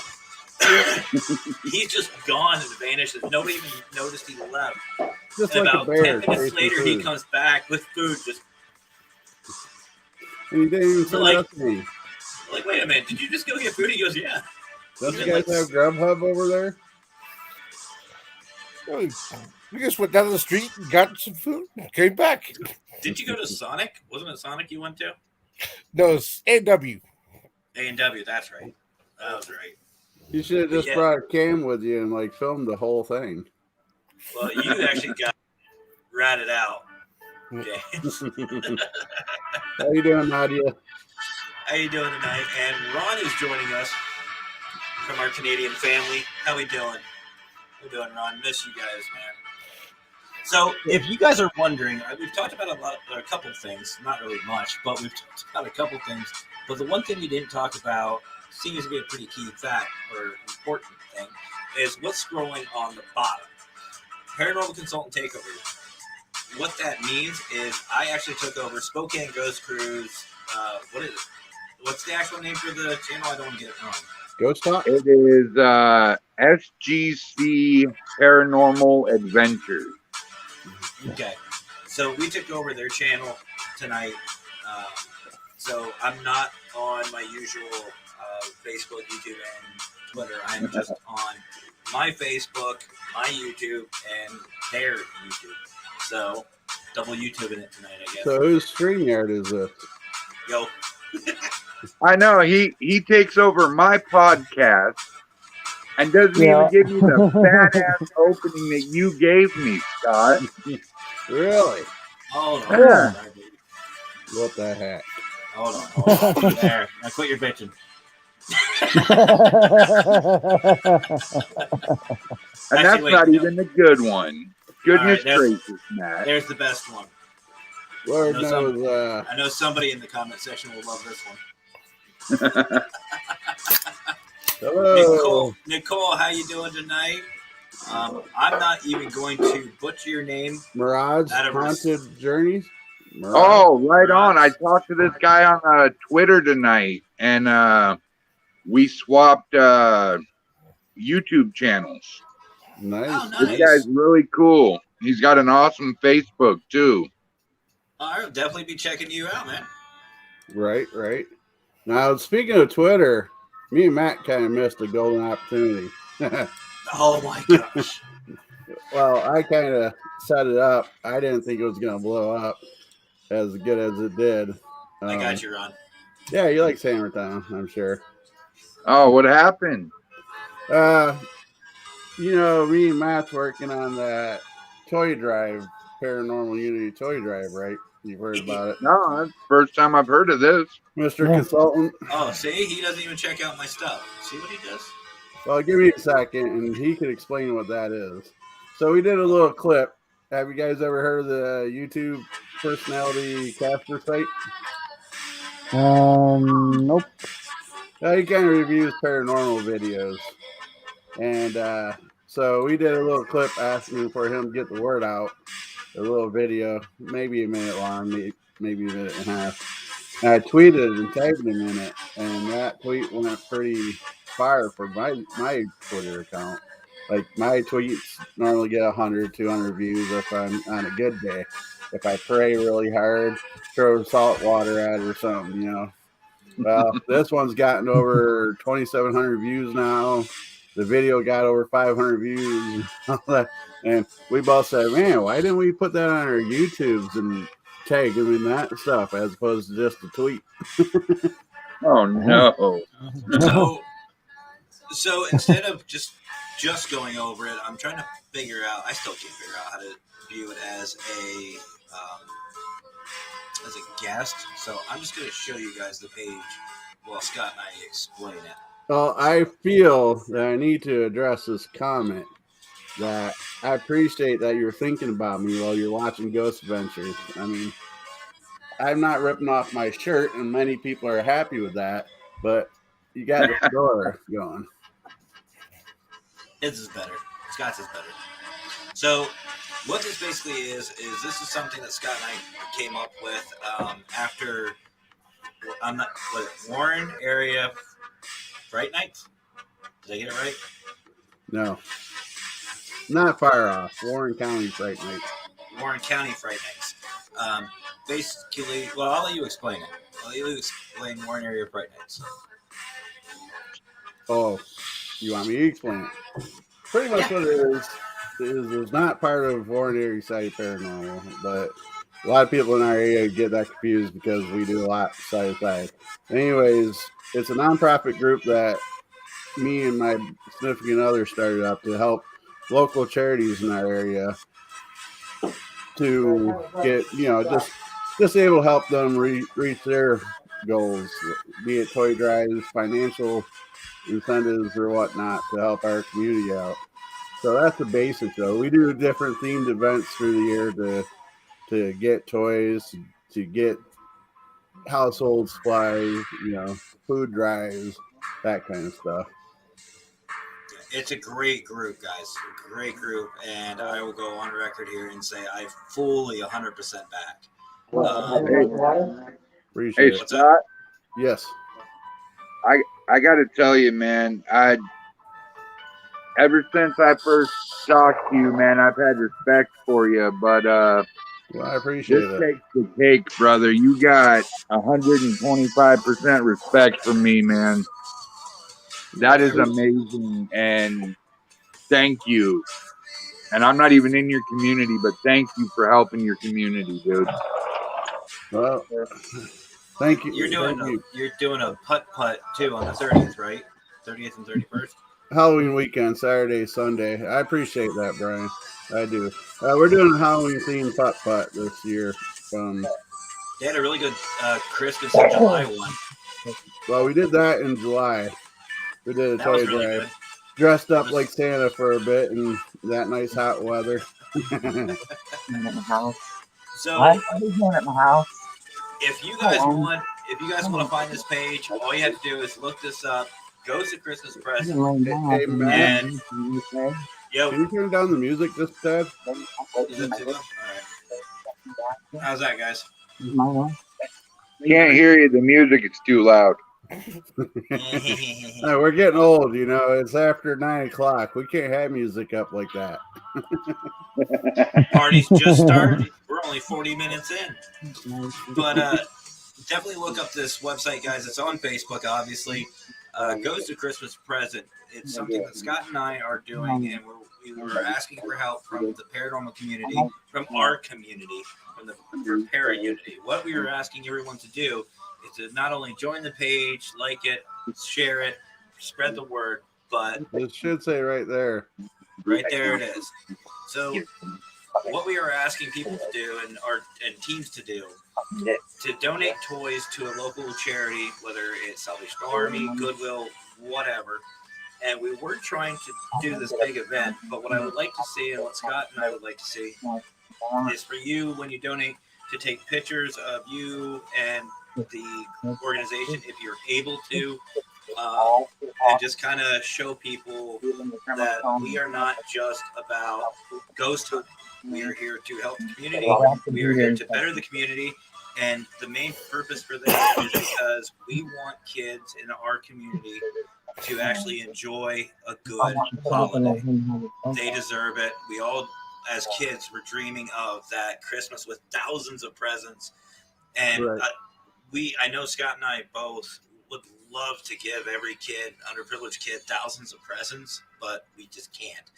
He's just gone and vanished. Nobody even noticed he left. just And like a about bear 10 minutes chasing later, he food. comes back with food. Just And he didn't even say Like- that to me. like, wait a minute, did you just go get food? He goes, yeah. Don't you even guys like- have Grubhub over there? We just went down the street and got some food and came back. Did you go to Sonic? Wasn't it Sonic you went to? No, it's A&W. A&W, that's right. That was right. You should have just Yeah. brought a cam with you and like filmed the whole thing. Well, you actually got ratted out. Okay. How you doing, Nadia? How you doing tonight? And Ron is joining us from our Canadian family. How we doing? How we doing, Ron? Miss you guys, man. So, if you guys are wondering, we've talked about a couple things, not really much, but we've talked about a couple things. But the one thing we didn't talk about seems to be a pretty key fact or important thing is what's scrolling on the bottom. Paranormal Consultant Takeover. What that means is I actually took over Spokane Ghost Cruise. What is it? What's the actual name for the channel? I don't want to get it wrong. Ghost Talk? It is SGC Paranormal Adventures. Okay. So we took over their channel tonight. So I'm not on my usual Facebook, YouTube, and Twitter. I'm just on my Facebook, my YouTube, and their YouTube. So double YouTube in it tonight, I guess. So whose StreamYard is this? Yo. I know he takes over my podcast and doesn't Yeah. even give me the badass opening that you gave me, Scott. Really? Hold on. Yeah. Sorry, baby. What the heck? Hold on. There. Now quit your bitching. And Actually, that's wait, not no. even the good one. Goodness All right, gracious, Matt. There's the best one. Lord I know knows. I know somebody in the comment section will love this one. Hello. Nicole, how you doing tonight? I'm not even going to butcher your name. Mirage Out of Haunted Journeys. Mirage. Oh, right on. I Mirage. talked to this guy on Twitter tonight, and we swapped YouTube channels. Nice. Oh, This nice. guy's really cool. He's got an awesome Facebook too. I'll definitely be checking you out, man. Right. Now, speaking of Twitter, me and Matt kind of missed a golden opportunity. Oh my gosh. Well, I kind of set it up. I didn't think it was going to blow up as good as it did. I got you, Ron. Yeah, you like Hammertown, I'm sure. Oh, what happened? You know, me and Matt's working on that toy drive, Paranormal Unity toy drive, right? You've heard about it. No, that's the first time I've heard of this. Mr. Yeah. Consultant. Oh, see, he doesn't even check out my stuff. See what he does? Well, give me a second, and he can explain what that is. So we did a little clip. Have you guys ever heard of the YouTube personality Casper site? Nope. He kind of reviews paranormal videos. And so we did a little clip asking for him to get the word out. A little video, maybe a minute long, maybe a minute and a half. And I tweeted and tagged him in it, and that tweet went pretty far for my Twitter account. Like, my tweets normally get 100, 200 views if I'm on a good day. If I pray really hard, throw salt water at it or something, you know. Well, this one's gotten over 2,700 views now. The video got over 500 views. And we both said, man, why didn't we put that on our YouTubes and tag them in that stuff as opposed to just a tweet? Oh no. So instead of just going over it, I'm trying to figure out. I still can't figure out how to view it as a guest. So I'm just going to show you guys the page while Scott and I explain it. Well, I feel that I need to address this comment that I appreciate that you're thinking about me while you're watching Ghost Adventures. I mean, I'm not ripping off my shirt, and many people are happy with that, but you got the door going. His is better. Scott's is better. So what this basically is this is something that Scott and I came up with after Warren area Fright Nights. Did I get it right? No. Not far off. Warren County Fright Nights. Warren County Fright Nights. Basically, well, I'll let you explain it. I'll let you explain Warren area Fright Nights. Oh, you want me to explain it? Pretty much what it is not part of Warren area site paranormal, but a lot of people in our area get that confused because we do a lot side to side. Anyways, it's a nonprofit group that me and my significant other started up to help local charities in our area to get, just able to help them reach their goals, be it toy drives, financial incentives, or whatnot to help our community out. So that's the basics, though. We do different themed events through the year to get toys, to get household supplies, food drives, that kind of stuff. It's a great group, guys. A great group, and I will go on record here and say I fully 100% back. Appreciate Hey, it. Scott, Yes. I got to tell you, man, ever since I first talked to you, man, I've had respect for you, but Well, I appreciate this it. takes the cake, brother. You got 125% respect from me, man. That is amazing, and thank you. And I'm not even in your community, but thank you for helping your community, dude. Well, thank you. You're doing a putt too on the 30th, right? 30th and 31st. Halloween weekend, Saturday, Sunday. I appreciate that, Brian. I do. We're doing a Halloween themed putt this year. They had a really good Christmas in July one. Well, we did that in July. We did a That was toy really drive. good. Dressed up like Santa for a bit in that nice hot weather. At my house. So I'll be doing it at my house. if you guys want to find this page, all you have to do is look this up. Ghost of Christmas I Present. can lay down. Hey, Matt. And yo, Can you turn down the music just a tad? is it too low? All right. How's that, guys? Can't hear you. The music is too loud. No, we're getting old, you know. It's after 9 o'clock. We can't have music up like that. Party's just started. We're only 40 minutes in. But definitely look up this website, guys. It's on Facebook, obviously. Ghost of Christmas Present. It's something that Scott and I are doing, and we were asking for help from the paranormal community, from our community, from the para unity. What we were asking everyone to do is to not only join the page, like it, share it, spread the word, but It should say right there. right there it is. So what we are asking people to do and teams to do to donate toys to a local charity, whether it's Salvation Army, Goodwill, whatever. And we were trying to do this big event, but what I would like to see and what Scott and I would like to see is for you, when you donate, to take pictures of you and the organization if you're able to, and just kind of show people that we are not just about ghost hunting. We are here to help the community. We are here to better the community. And the main purpose for this is because we want kids in our community to actually enjoy a good holiday. They deserve it. We all, as kids, were dreaming of that Christmas with thousands of presents. And Right. I know Scott and I both would love to give every kid, underprivileged kid, thousands of presents, but we just can't.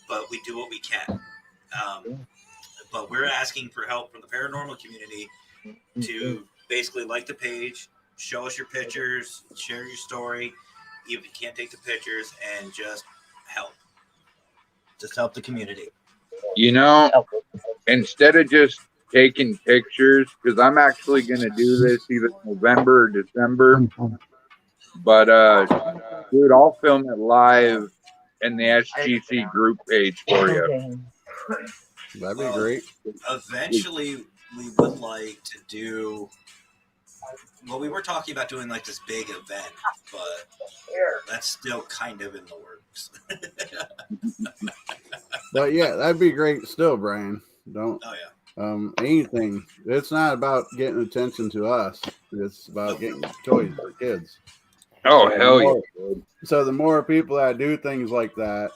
But we do what we can. But we're asking for help from the paranormal community to basically like the page, show us your pictures, share your story, even if you can't take the pictures, and just help. Just help the community. You know, instead of just taking pictures, because I'm actually going to do this either November or December. But, dude, I'll film it live in the SGC group page for you. That'd be great. Eventually, we would like to do. Well, we were talking about doing like this big event, but that's still kind of in the works. But yeah, that'd be great still, Brian. Don't Oh yeah. anything. It's not about getting attention to us. It's about getting toys for kids. Oh, hell yeah. So the more people that do things like that,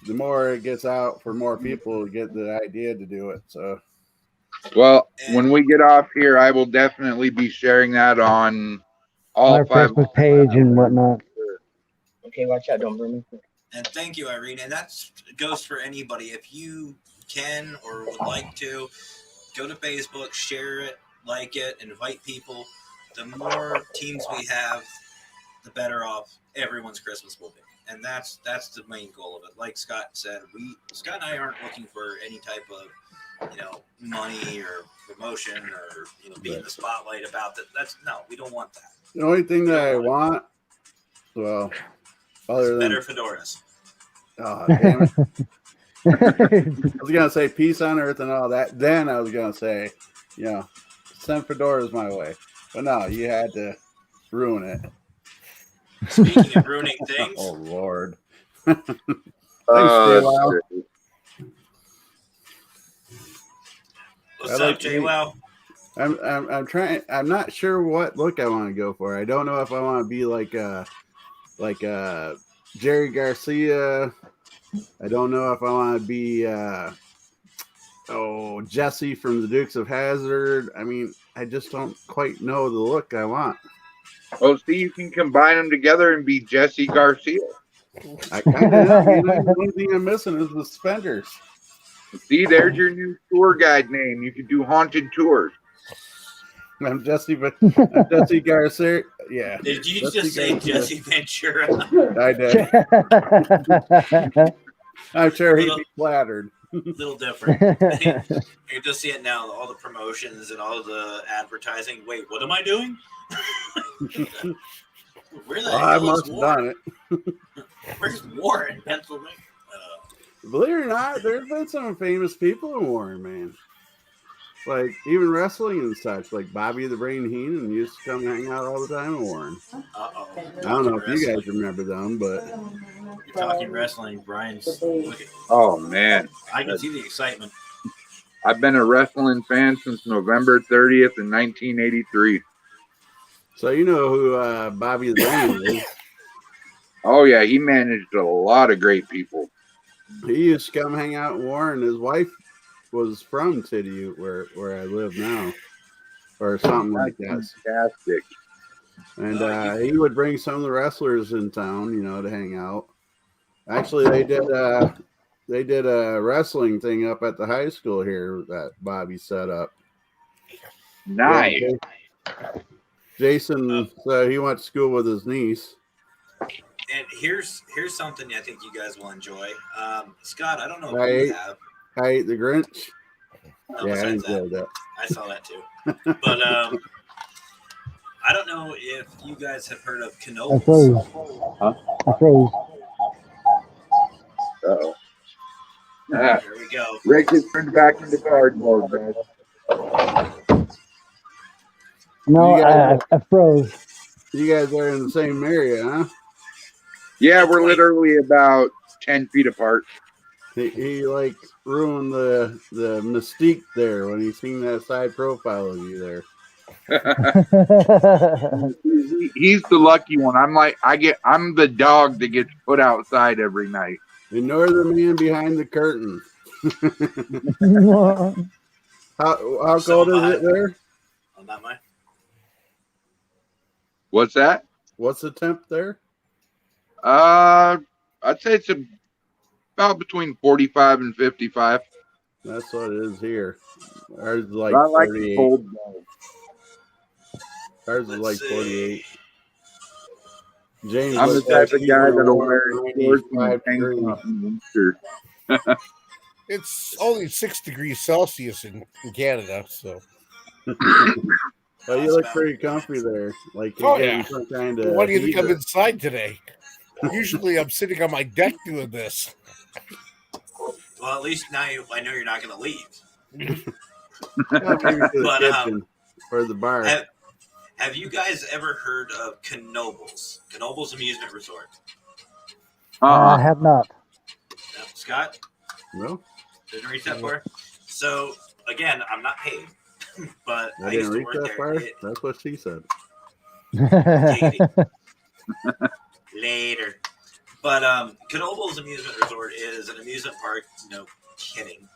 the more it gets out for more people to get the idea to do it. So Well, when we get off here, I will definitely be sharing that on all Our 5. Facebook page and whatnot. Okay, watch out, don't burn me. And thank you, Irene. And that goes for anybody. If you can or would like to, go to Facebook, share it, like it, invite people. The more teams we have, the better off everyone's Christmas will be. And that's the main goal of it. Like Scott said, Scott and I aren't looking for any type of, money or promotion or be in the spotlight about that. We don't want that. the only thing that I want, well, other than Better fedoras. oh, damn it. I was gonna say peace on earth and all that. Then I was gonna say, send fedoras my way. But no, you had to ruin it. Speaking of ruining things, Oh Lord. Uh, J-Wow. what's I up, like J-Wow? I'm trying. I'm not sure what look I want to go for. I don't know if I want to be like Jerry Garcia. I don't know if I want to be Jesse from the Dukes of Hazzard. I mean, I just don't quite know the look I want. Oh, see, you can combine them together and be Jesse Garcia. I kind of the only thing I'm missing is the suspenders. See, there's your new tour guide name. You could do haunted tours. I'm Jesse Garcia. Yeah, Did you Jesse just say Garcia. Jesse Ventura? I did. I'm sure he'd be flattered. Little different. You just see it now, all the promotions and all the advertising. Wait, what am I doing? Where the I hell must is have Warren? done it. Where's Warren, Pennsylvania? Believe it or not, there's been some famous people in Warren, man. Like even wrestling and such. Like Bobby the Brain Heenan used to come hang out all the time in Warren. Uh-oh. I don't know if you guys remember them, but You're talking wrestling, Brian's. Look at, Oh man, I can see the excitement. I've been a wrestling fan since November 30th in 1983. so you know who Bobby the Brain is. Oh yeah, he managed a lot of great people. He used to come hang out in Warren. His wife was from City where I live now. Or something like that. Fantastic. And he would bring some of the wrestlers in town, you know, to hang out. Actually, they did a wrestling thing up at the high school here that Bobby set up. Nice. Jason, so he went to school with his niece. And here's something I think you guys will enjoy. Scott, I don't know if Right. you have. I ate the Grinch. No, Yeah, I besides enjoyed that. I saw that too. But I don't know if you guys have heard of I cannolis. froze. Huh? I froze. Uh-oh. Ah, Here we go. Rick has turned back into cardboard, man. No, You guys- I froze. You guys are in the same area, huh? Yeah, we're literally about 10 feet apart. He like ruined the mystique there when he seen that side profile of you there. He's the lucky one. I'm the dog that gets put outside every night. Ignore the man behind the curtain. How So cold is it there? Oh, not mine. What's that? What's the temp there? I'd say it's about between 45 and 55. That's what it is here. Ours is like I like 38. cold. Ours is Let's like see. 48. James, I'm the looks type like of he's guy in a that'll warm wear shorts and 95 tank degrees. top in winter. It's only 6 degrees Celsius in Canada, so Oh, you look pretty comfy there. Like you're Oh, getting yeah. some kind of why do you think I'm heater. inside today? Usually I'm sitting on my deck doing this. Well, at least now I know you're not going to leave. Yeah, maybe to the But, kitchen or the bar. Have you guys ever heard of Knoebels? Knoebels Amusement Resort. I have not. No, Scott, No, didn't reach that far. So again, I'm not paid, but I I used didn't to reach work that there. far. It- That's what she said. later. But Knoebels Amusement Resort is an amusement park. No kidding.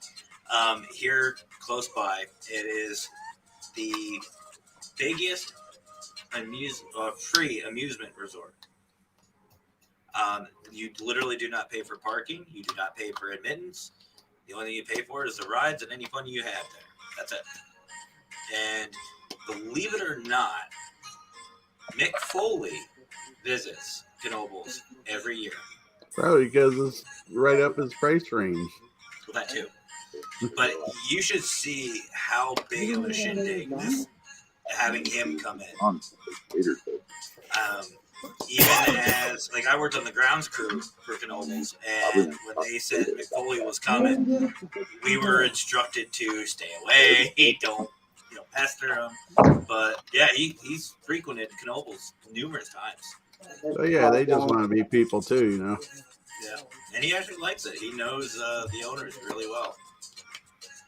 Here close by, it is the biggest free amusement resort. You literally do not pay for parking. You do not pay for admittance. The only thing you pay for is the rides and any fun you have there. That's it. And believe it or not, Mick Foley visits Knoebels every year. Probably because it's right up his price range. Well, that too. But you should see how big of a shindig this having him come in. On later. Even as like I worked on the grounds crew for Knoebels, and when they said Mick Foley was coming, we were instructed to stay away, don't pester him. But yeah, he's frequented Knoebels numerous times. So yeah, they just want to be people too, you know. Yeah, and he actually likes it. He knows the owners really well.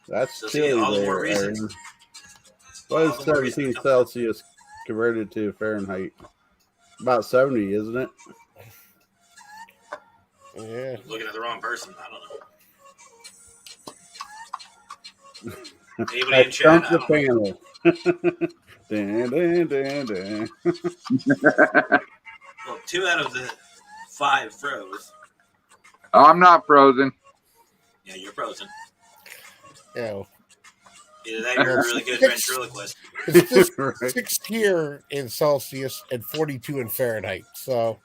That's So see, chilly all the more there. reason. Aaron. What is All the more reason 17 to come. Celsius converted to Fahrenheit? About 70, isn't it? Yeah. Looking at the wrong person. I don't know. Anybody I in chat? stumped I the don't know. panel. Dun, dun, dun, dun. Well, 2 out of the 5 froze. I'm not frozen. Yeah, you're frozen. Yeah. Either that, you're a really good Six. ventriloquist. It's just Right. 6 here in Celsius and 42 in Fahrenheit. So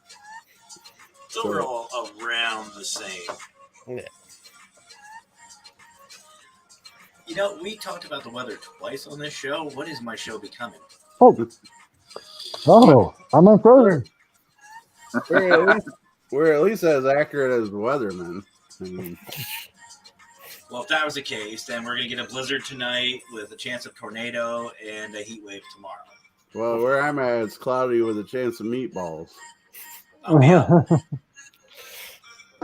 So we're all around the same. Yeah. You know, we talked about the weather twice on this show. What is my show becoming? Oh, Oh, I'm unfrozen. We're at least as accurate as weathermen. I mean, Well, if that was the case, then we're going to get a blizzard tonight with a chance of tornado and a heat wave tomorrow. well, where I'm at, it's cloudy with a chance of meatballs. Yeah.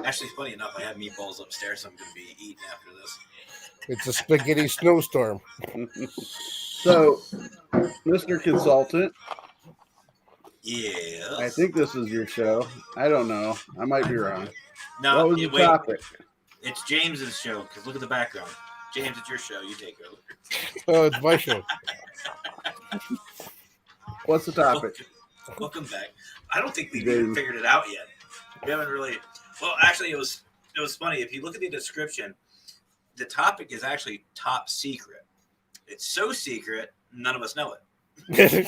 Actually, funny enough, I have meatballs upstairs, so I'm going to be eating after this. It's a spaghetti snowstorm. So, Mr. Consultant, Yes. I think this is your show. I don't know. I might be wrong. No, What was the topic? It's James's show, because look at the background. James, it's your show. You take over. Oh, it's my show. What's the topic? Welcome back. I don't think we've even figured it out yet. We haven't really. Well, actually, it was funny. If you look at the description, the topic is actually top secret. It's so secret, none of us know it.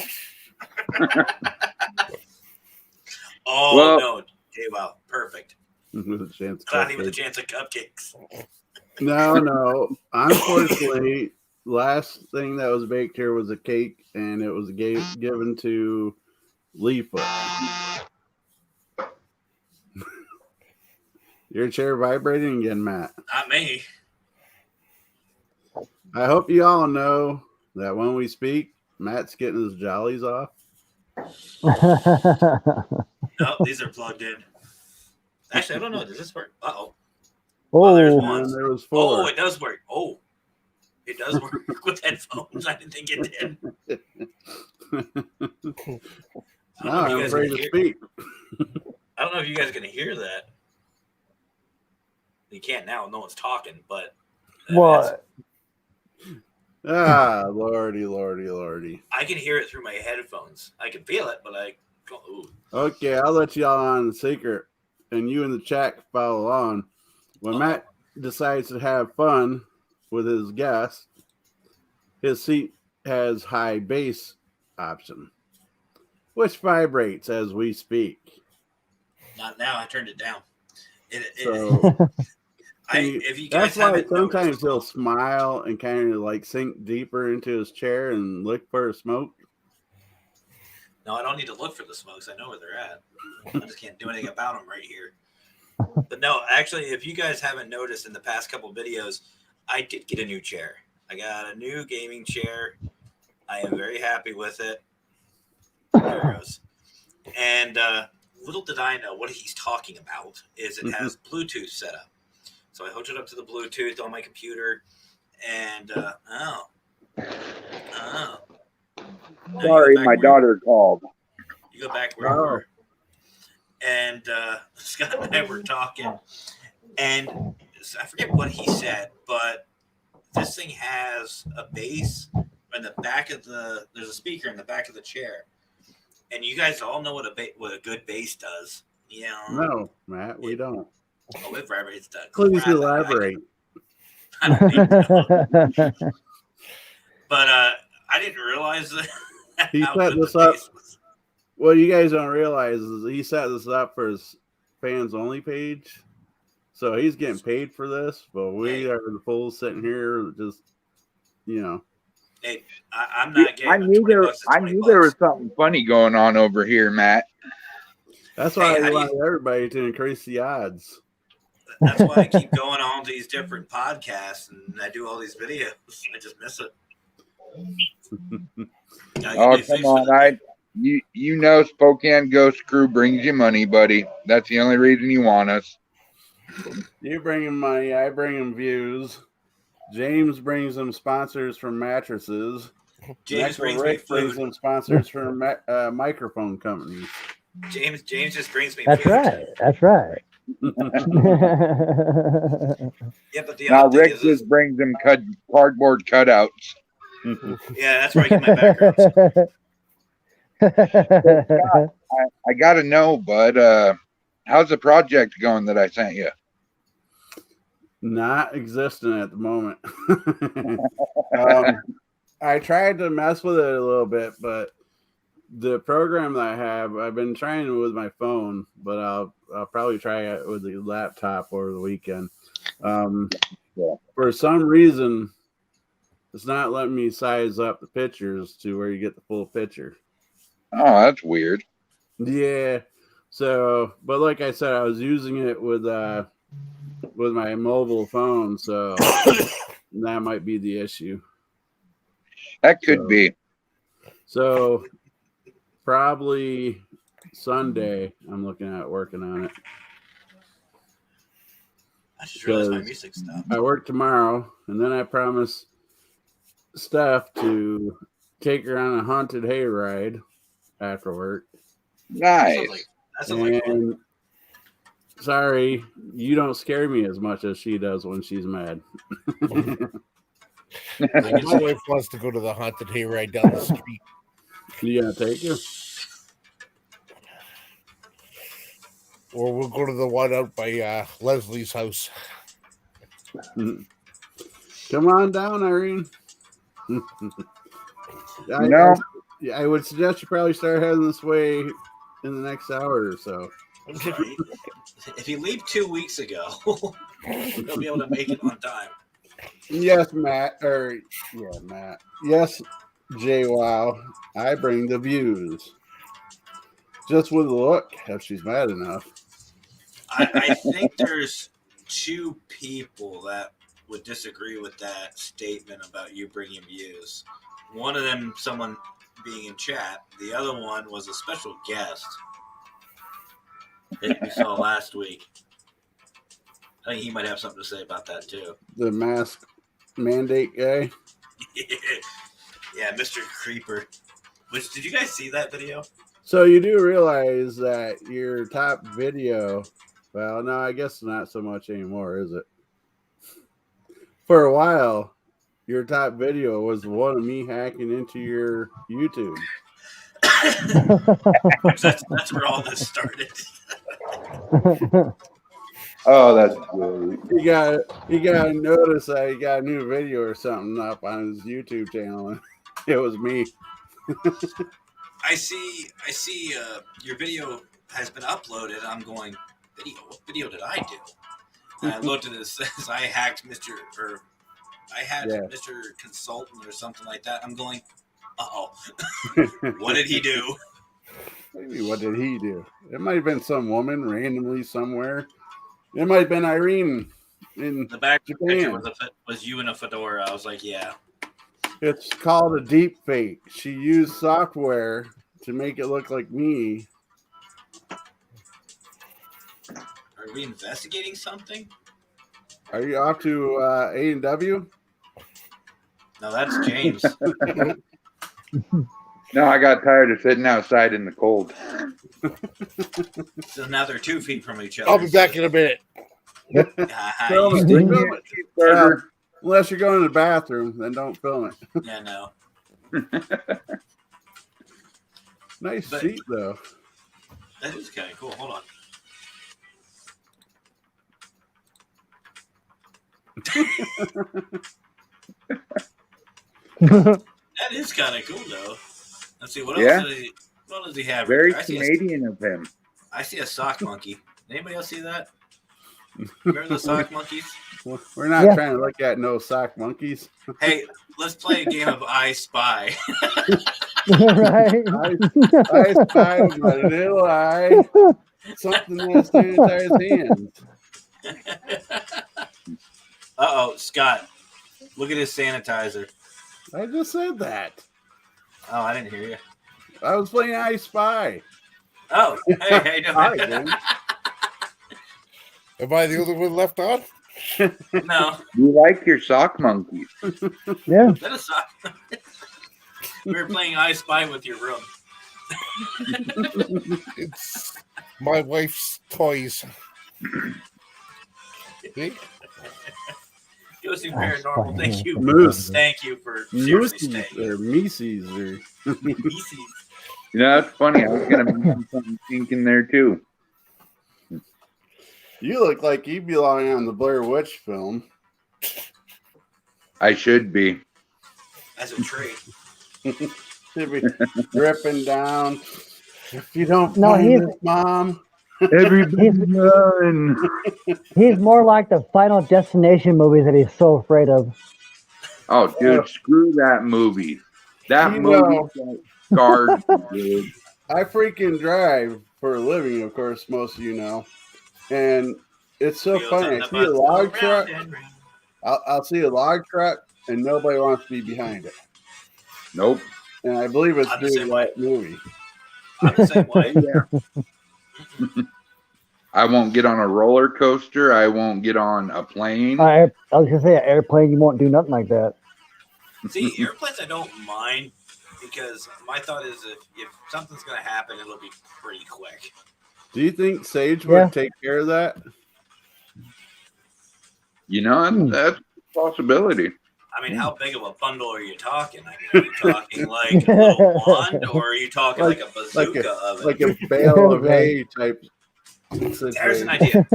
Oh, Well- no. Okay, wow. Perfect. With a chance. Cloudy with a chance of cupcakes. No. Unfortunately, last thing that was baked here was a cake, and it was given to Leefoot. Your chair vibrating again, Matt. Not me. I hope you all know that when we speak, Matt's getting his jollies off. No, these are plugged in. Actually, I don't know. Does this work? Uh-oh. Oh, there's Oh, one. And there was Oh, four. it does work. Oh, it does work with headphones. I didn't think it did. I Now don't know if you I'm guys afraid can to hear- speak. I don't know if you guys are going to hear that. You can't now. No one's talking, but what? Lordy, lordy, lordy. I can hear it through my headphones. I can feel it, but I don't. Ooh. Okay, I'll let y'all on the secret, and you in the chat can follow along. When Matt decides to have fun with his guest, his seat has high bass option, which vibrates as we speak. Not now. I turned it down. So If you guys that's why haven't sometimes noticed- he'll smile and kind of like sink deeper into his chair and look for a smoke. No, I don't need to look for the smokes. I know where they're at. I just can't do anything about them right here. But no, actually, if you guys haven't noticed in the past couple videos, I did get a new chair. I got a new gaming chair. I am very happy with it. There it goes. And little did I know what he's talking about is it has Bluetooth set up. So I hooked it up to the Bluetooth on my computer, and now you Sorry, go back my where- daughter called. You go back where you were. And Scott and I were talking, and I forget what he said, but this thing has a bass in the back of there's a speaker in the back of the chair. And you guys all know what a good bass does. You know? No, Matt, we don't. Oh, it vibrates the Please crap out of it. elaborate. I don't even know. But I didn't realize that. He how set good this the up. bass was. What you guys don't realize is he set this up for his fans only page. So he's getting paid for this, but we are the fools sitting here just, you know. Hey, I'm not getting I knew $20 there. to I $20. knew there was something funny going on over here, Matt. That's why Hey, how I do want everybody to increase the odds. That's why I keep going on these different podcasts and I do all these videos. I just miss it. Oh, come on! You know Spokane Ghost Crew brings you money, buddy. That's the only reason you want us. You bring him money, I bring him views. James brings them sponsors from mattresses. James Next, brings me Rick brings food. them sponsors from microphone companies. James just brings me That's food. right. That's right. Yeah, but the Now other thing Rick is, just brings them cardboard cutouts. yeah, that's where I get my backgrounds. I gotta know, bud. How's the project going that I sent you? Not existent at the moment. I tried to mess with it a little bit, but the program that I have, I've been trying it with my phone, but I'll probably try it with the laptop over the weekend. For some reason, it's not letting me size up the pictures to where you get the full picture. Oh, that's weird. Yeah. So, but like I said, I was using it with my mobile phone, so that might be the issue. That could be. So probably Sunday, I'm looking at working on it. I just realized my Because music stopped. I work tomorrow, and then I promise Steph to take her on a haunted hayride after work. Nice. That sounds like fun. And sorry, you don't scare me as much as she does when she's mad. My wife wants to go to the haunted hayride down the street. You gonna take her? Or we'll go to the one out by Leslie's house. Come on down, Irene. No. I would suggest you probably start heading this way in the next hour or so. Sorry. If you leave 2 weeks ago, you'll be able to make it on time. Yes, Matt. Yes, JWoww. I bring the views. Just with a look, if she's mad enough. I think there's 2 people that would disagree with that statement about you bringing views. One of them, someone being in chat. The other one was a special guest that we saw last week. I think he might have something to say about that too. The mask mandate guy. Yeah, Mr. Creeper. Which, did you guys see that video? So you do realize that your top video, well, no, I guess not so much anymore, is it? For a while, your top video was one of me hacking into your YouTube. that's where all this started. Oh, that's good. You gotta notice that he got a new video or something up on his YouTube channel. It was me. I see your video has been uploaded. I'm going, video? What video did I do? And I looked at it, it says I hacked Mr. Consultant or something like that. I'm going, uh-oh. What did he do? Maybe what did he do? It might have been some woman randomly somewhere. It might have been Irene in The back picture Japan. was you in a fedora. I was like, yeah. It's called a deep fake. She used software to make it look like me. Are we investigating something? Are you off to A&W? No, that's James. No, I got tired of sitting outside in the cold. So now they're 2 feet from each other. I'll be back in a minute. Film You it. think- Film it. Burger. Unless you're going to the bathroom, then don't film it. yeah, no. Nice But- seat, though. That is kind of cool. Hold on. That is kind of cool, though. Let's see. What does he have? Very I see Canadian of him. I see a sock monkey. Anybody else see that? Remember the sock monkeys? We're not Yeah. trying to look at no sock monkeys. Hey, let's play a game of I Spy. Right? I spy with my little eye something that sanitized hands. Uh-oh, Scott. Look at his sanitizer. I just said that. Oh, I didn't hear you. I was playing I Spy. Oh, hey, Hi, no. dude. Am I the only one left on? No, You like your sock monkeys? Yeah. that is sock. We were playing I Spy with your room. It's my wife's toys. See? Go see Paranormal. Thank you. Moose. Thank you for seriously Moosies staying. or Mises or Easy. You know, that's funny. I was going to mention something pink in there, too. you look like you belong on the Blair Witch film. I should be. As a trade. Should be dripping down. If you don't No, find he's- this, Mom. Everybody run. He's more like the Final Destination movies that he's so afraid of. Oh, dude, screw that movie. That You movie know. scarred me, dude. I freaking drive for a living, of course, most of you know. And it's so Wheels funny. on I the see a bus log go truck. round and round. I'll see a log truck, and nobody wants to be behind it. Nope. And I believe it's I'm the due to same way. that movie. I'm the same way. Yeah. I won't get on a roller coaster. I won't get on a plane. I was gonna say, an airplane, you won't do nothing like that. See, airplanes I don't mind because my thought is if something's gonna happen, it'll be pretty quick. Do you think Sage Yeah. would take care of that? You know, that's a possibility. I mean, how big of a bundle are you talking? I mean, are you talking like a little wand, or are you talking like a bazooka of it? Like a bale of Right. hay type There's an situation. idea.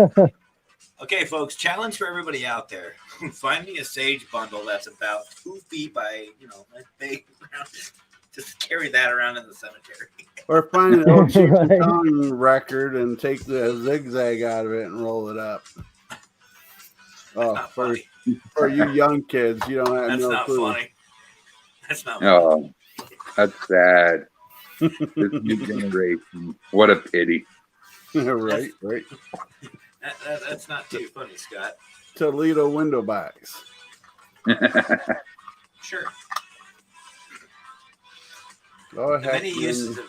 Okay, folks, challenge for everybody out there. Find me a Sage bundle that's about 2 feet by, that big. Just carry that around in the cemetery. Or find an old Cheech and Right. Chong record and take the zigzag out of it and roll it up. Oh, Not for funny. you young kids, you don't have That's no not clue. funny. That's not funny. Oh, that's sad. This new generation. What a pity. right. That's not too funny, Scott. Toledo window box. Sure. Oh, The heck. many uses of.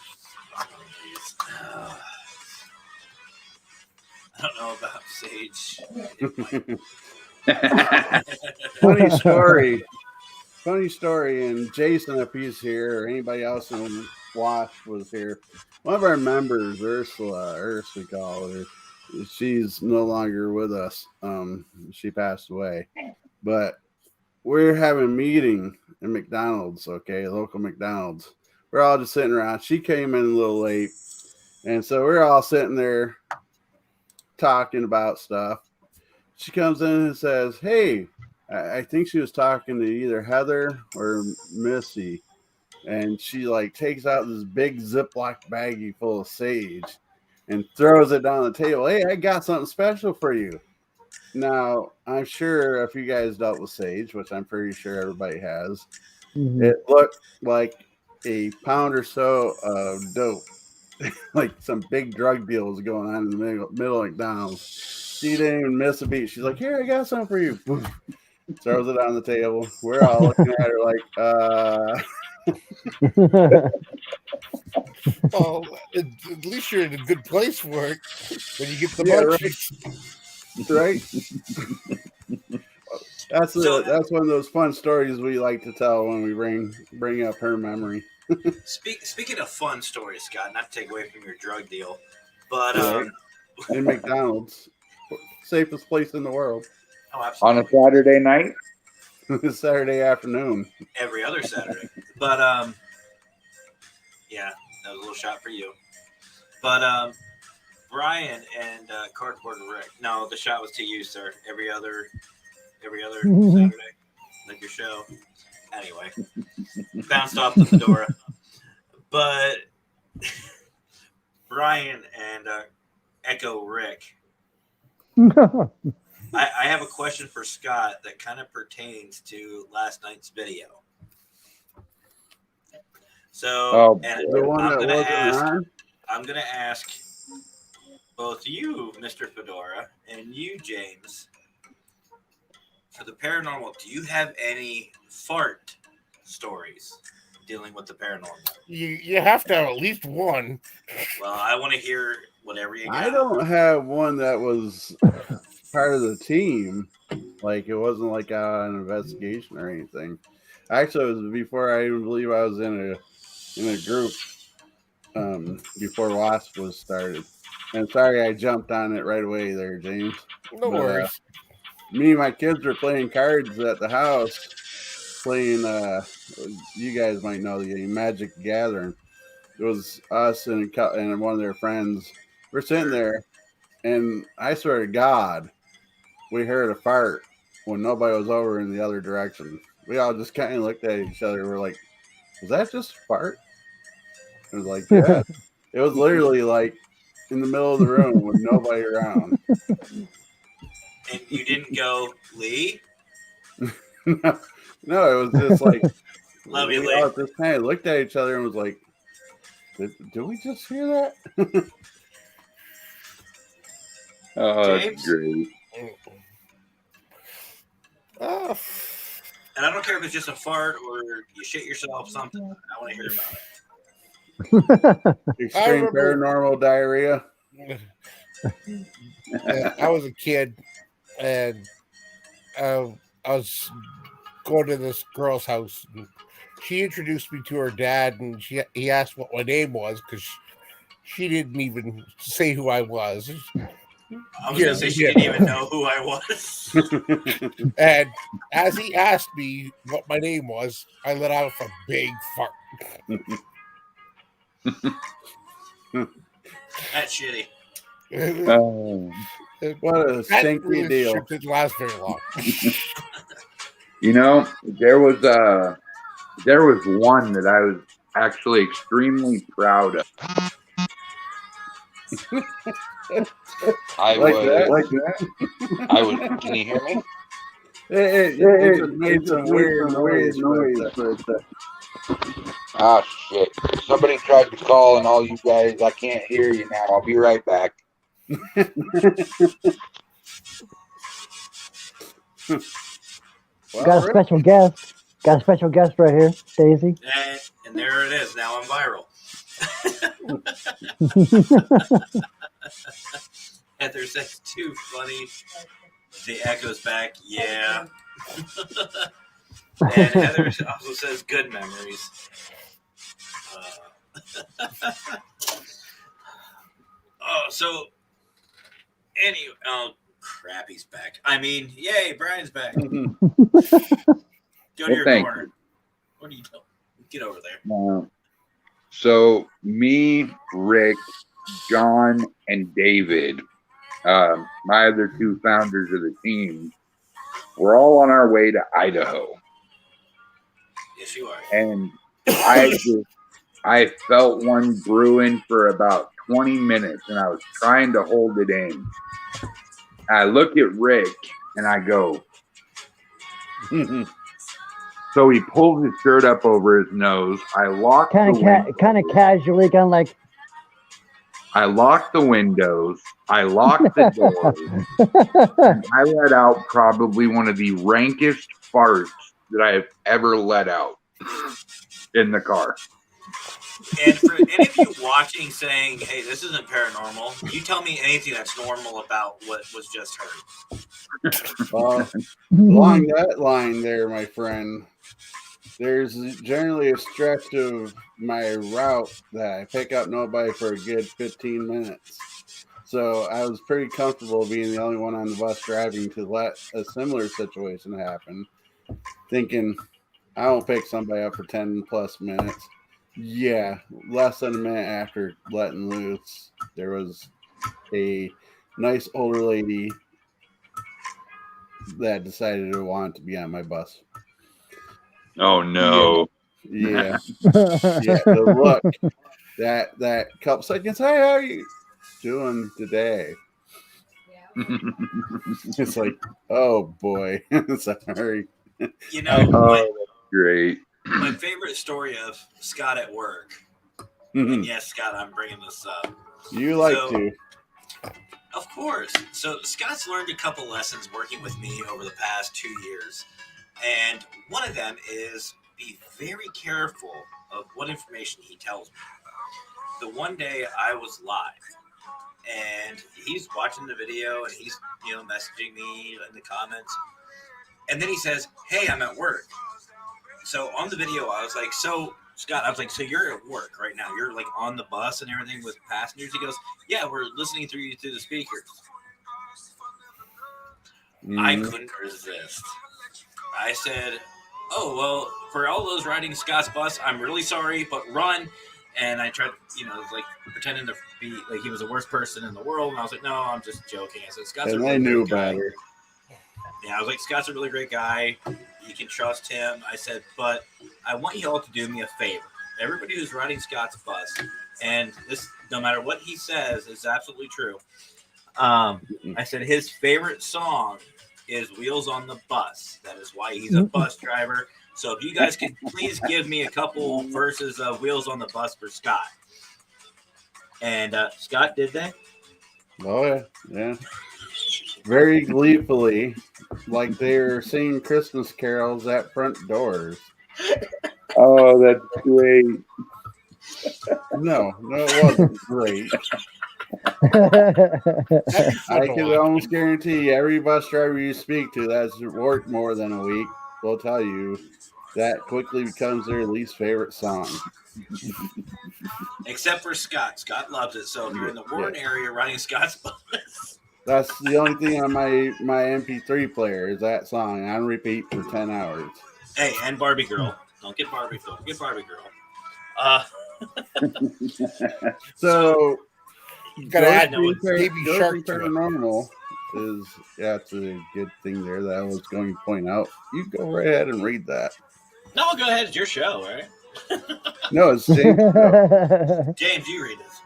I don't know about Sage. Funny story. Funny story. And Jason, if he's here, or anybody else in Wash was here, one of our members, Ursula, we call her, she's no longer with us. She passed away. But we're having a meeting in McDonald's, okay, local McDonald's. We're all just sitting around. She came in a little late. And so we're all sitting there talking about stuff. She comes in and says, "Hey," I think she was talking to either Heather or Missy, and she like takes out this big Ziploc baggie full of sage and throws it down the table. "Hey, I got something special for you." Now, I'm sure if you guys dealt with sage, which I'm pretty sure everybody has, Mhm. it looked like a pound or so of dope. Like some big drug deal was going on in the middle of McDonald's. She didn't even miss a beat. She's like, "Here, I got something for you." Boom. Throws it on the table. We're all looking at her like, Well, at least you're in a good place for it when you get the Yeah, munchies. right? That's So- that's one of those fun stories we like to tell when we bring up her memory. Speaking of fun stories, Scott, not to take away from your drug deal, but Right. In McDonald's, safest place in the world. oh, On absolutely, a Saturday night? Saturday afternoon. every other Saturday. But yeah, that was a little shot for you. But Brian and Cardboard Rick, no, the shot was to you, sir. Every other Saturday, like your show. Anyway, bounced off the fedora. But Brian and Echo Rick, I have a question for Scott that kind of pertains to last night's video. So, Oh, and The one I'm that gonna wasn't ask. on. I'm gonna ask both you, Mr. Fedora, and you, James, for the paranormal. Do you have any fart stories dealing with the paranormal? You have to have at least one. Well, I want to hear whatever you got. I don't have one that was part of the team. Like it wasn't like an investigation or anything. Actually, it was before I even believe I was in a group before WASP was started. And sorry I jumped on it right away there, James. No But, worries. Me and my kids were playing cards at the house, playing you guys might know the game Magic the Gathering. It was us and one of their friends. We're sitting there, and I swear to God, we heard a fart when nobody was over in the other direction. We all just kind of looked at each other. We're like, "Was that just a fart?" It was like, "Yeah." It was literally like in the middle of the room with nobody around. And you didn't go, Lee? No, it was just like Love you, We Lee. all just kind of looked at each other and was like, did we just hear that? Oh, that's James? great. Oh, And I don't care if it's just a fart or you shit yourself, something. I want to hear about it. Extreme remember- paranormal diarrhea. I was a kid, and I was going to this girl's house. And she introduced me to her dad, and he asked what my name was because she didn't even say who I was. I was going to say she didn't even know who I was. And as he asked me what my name was, I let out a big fart. That's shitty. Oh. What a That stinky relationship deal. didn't last very long. You know, there was one that I was actually extremely proud of. I Like was. that? Like that? I was. Can you hear me? It just made some weird noise. Ah, shit. Somebody tried to call, and all you guys, I can't hear you now. I'll be right back. Well, Got a special guest. Got a special guest right here, Daisy. And there it is. Now I'm viral. Heather says, too funny. The echoes back, yeah. And Heather also says, good memories. So, oh, crap, he's back. I mean, yay, Brian's back. Go to your thank corner. What are you doing? Get over there. So me, Rick, John, and David, my other two founders of the team, we're all on our way to Idaho. Yes, you are. And I felt one brewing for about 20 minutes, and I was trying to hold it in. I look at Rick, and I go. So he pulls his shirt up over his nose. I locked Kind of casually, kind of like. I locked the windows. I locked the doors. And I let out probably one of the rankest farts that I have ever let out in the car. And for any of you watching saying, hey, this isn't paranormal, you tell me anything that's normal about what was just heard. Along that line there, my friend, there's generally a stretch of my route that I pick up nobody for a good 15 minutes. So I was pretty comfortable being the only one on the bus driving to let a similar situation happen, thinking I won't pick somebody up for 10 plus minutes. Yeah, less than a minute after letting loose, there was a nice older lady that decided to want to be on my bus. Oh no. Yeah. Yeah, the look. That couple seconds, hey, how are you doing today? It's like, oh boy. Sorry. You know, Great. my favorite story of Scott at work, and yes, Scott, I'm bringing this up. You like So- to. Of course. So Scott's learned a couple lessons working with me over the past 2 years. And one of them is be very careful of what information he tells me. The one day I was live and he's watching the video and he's, messaging me in the comments. And then he says, hey, I'm at work. So on the video, I was like, so Scott, I was like, so you're at work right now. You're like on the bus and everything with passengers. He goes, yeah, we're listening through you through the speakers. I couldn't resist. I said, oh, well, for all those riding Scott's bus, I'm really sorry, but run. And I tried, like pretending to be like he was the worst person in the world. And I was like, no, I'm just joking. I said, Scott's a And really they knew great guy. better. Yeah, I was like, Scott's a really great guy. You can trust him. I said, but I want you all to do me a favor. Everybody who's riding Scott's bus, and this, no matter what he says, is absolutely true. I said his favorite song is Wheels on the Bus. That is why he's a bus driver. So if you guys could please give me a couple verses of Wheels on the Bus for Scott. And Scott, did they? Oh, yeah. Very gleefully, like they're singing Christmas carols at front doors. Oh, that's great. No, it wasn't great. I can almost guarantee every bus driver you speak to that's worked more than a week will tell you that quickly becomes their least favorite song. Except for Scott. Scott loves it. So if you're in the Warren area riding Scott's bus. That's the only thing on my MP3 player is that song on repeat for 10 hours. Hey, and Barbie Girl. Don't get Barbie Girl. Get Barbie Girl. So, Gotta add Ghostly Baby Shark to it. Paranormal is that's a good thing there that I was going to point out. You go right ahead and read that. No, go ahead. It's your show, right? No, it's James. James, you read this.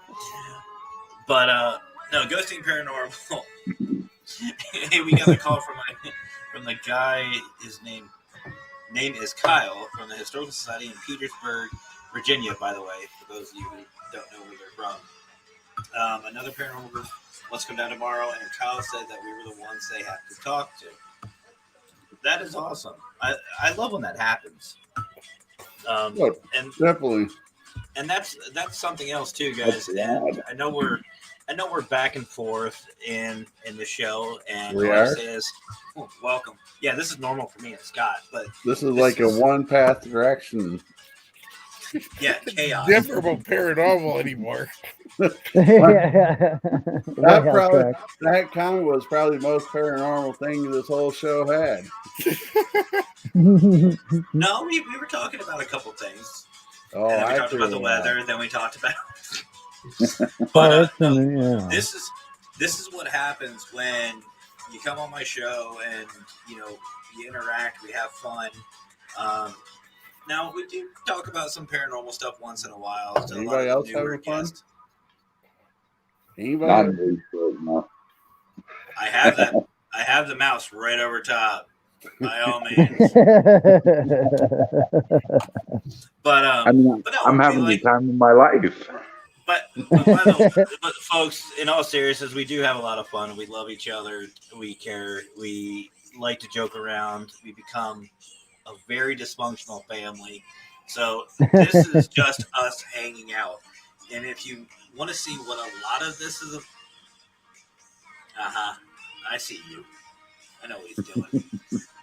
But no, Ghosting Paranormal. Hey, we got a call from the guy. His name is Kyle from the Historical Society in Petersburg, Virginia. By the way, for those of you who don't know where they're from. Another paranormal group wants to come down tomorrow, and Kyle said that we were the ones they have to talk to. That is awesome. I love when that happens. And Definitely. And that's something else too, guys. And I know we're back and forth in the show, and We all I are? say is welcome. Yeah, this is normal for me and Scott, but This is like a one path direction. yeah, chaos. Never about paranormal anymore. That comment was probably the most paranormal thing this whole show had. No, we were talking about a couple things. Oh, And then we I talked about the figured weather. Then we talked about. Oh, But yeah. this is what happens when you come on my show and you interact. We have fun. Now we do talk about some paranormal stuff once in a while. to a lot Anybody of else newer having fun? guests. Anybody? Not very good, no. I have that. I have the mouse right over top. By all means. But I mean, but no, I'm we having like- the time of my life. But folks, in all seriousness, we do have a lot of fun. We love each other. We care. We like to joke around. We become a very dysfunctional family. So this is just us hanging out. And if you want to see what a lot of this is, I see you. I know what he's doing.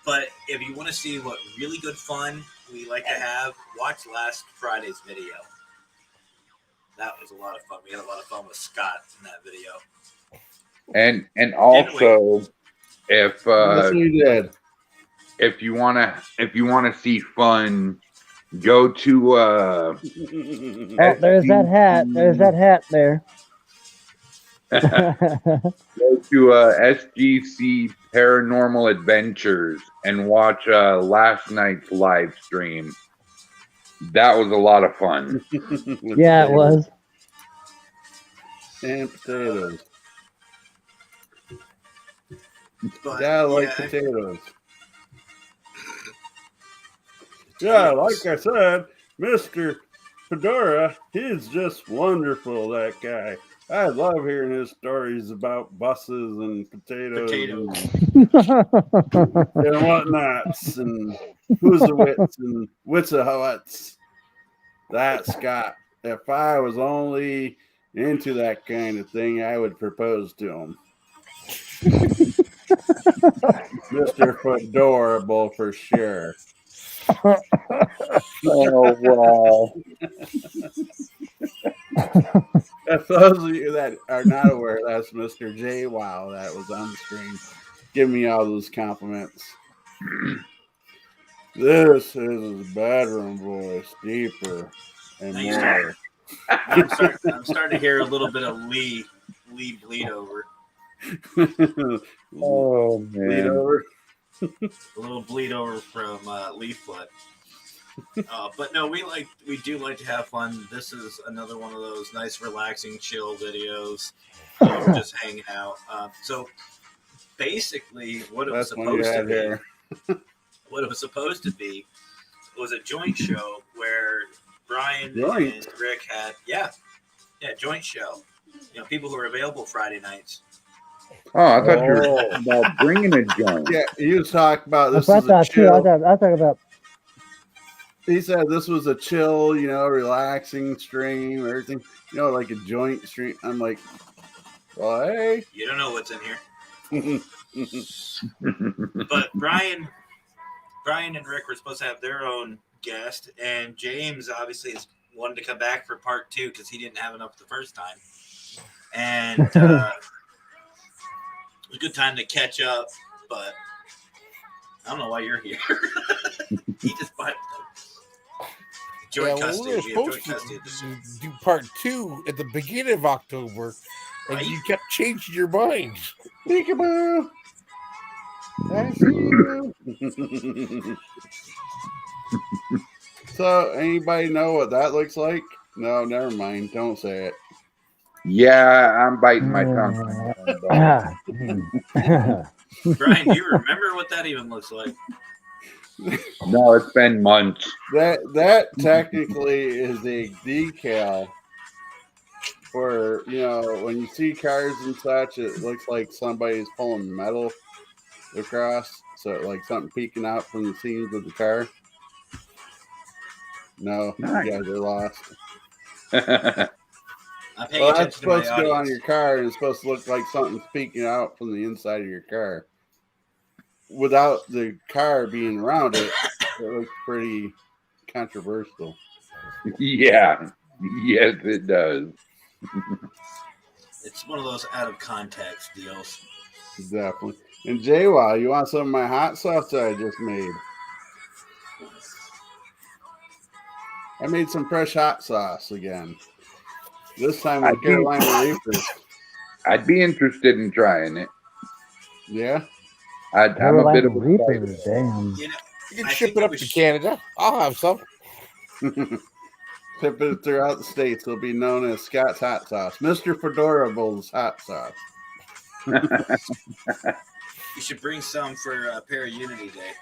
But if you want to see what really good fun we like to have, watch last Friday's video. That was a lot of fun. We had a lot of fun with Scott in that video. And also, if Yes, we did. if you wanna see fun, go to Oh, there's that hat. There's that hat there. go to SGC Paranormal Adventures and watch last night's live stream. That was a lot of fun. Yeah, it was. And potatoes. But, Yeah, I like yeah, potatoes. Yeah, like I said, Mr. Fedora, he's just wonderful, that guy. I love hearing his stories about buses and potatoes. And whatnots and who's-a-wits and wits-a-whats. That's Scott. If I was only into that kind of thing, I would propose to him. Mr. Fedorable for sure. Oh wow! For those of you that are not aware, that's Mr. J. Wow that was on the screen. Give me all those compliments. This is his bedroom voice, deeper and Thanks, more. I'm starting to hear a little bit of Lee bleed over. Oh Lead man! over. A little bleed over from Leaffoot. But no, we do like to have fun. This is another one of those nice, relaxing, chill videos. We're just hanging out. So basically, what it was That's when you supposed to had be, hair. what it was supposed to be, was a joint show where Brian Joint? and Rick had joint show. You know, people who are available Friday nights. Oh, I thought you were talking about bringing a joint. Yeah, he was talking about this That's is what I a thought too. I chill. thought about. He said this was a chill, relaxing stream, everything, like a joint stream. I'm like, well, hey. You don't know what's in here. But Brian and Rick were supposed to have their own guest, and James obviously has wanted to come back for part 2 because he didn't have enough the first time. And it was a good time to catch up, but I don't know why you're here. He just bought joint custody. We were We have joint supposed custody. to do part 2 at the beginning of October, and Right? you kept changing your mind. Peekaboo. I see you. So, anybody know what that looks like? No, never mind. Don't say it. Yeah, I'm biting my tongue. Brian, do you remember what that even looks like? No, it's been months. That technically is a decal for, when you see cars and such, it looks like somebody's pulling metal across. So, like something peeking out from the seams of the car. No, Nice. you guys are lost. I'm paying Well, that's attention to my supposed to go on audience. your car, and it's supposed to look like something's peeking out from the inside of your car. Without the car being around it, it looks pretty controversial. Yeah. Yes, it does. It's one of those out of context deals. Definitely. And JWoww, you want some of my hot sauce that I just made? I made some fresh hot sauce again. This time with Carolina Reapers. I'd be interested in trying it. Yeah? I'm a Carolina bit of a Reapers, damn. You know, You can I ship think it up we to should- Canada. I'll have some. Ship it throughout the states. It'll be known as Scott's Hot Sauce. Mr. Fedorables Hot Sauce. You should bring some for Para Unity Day.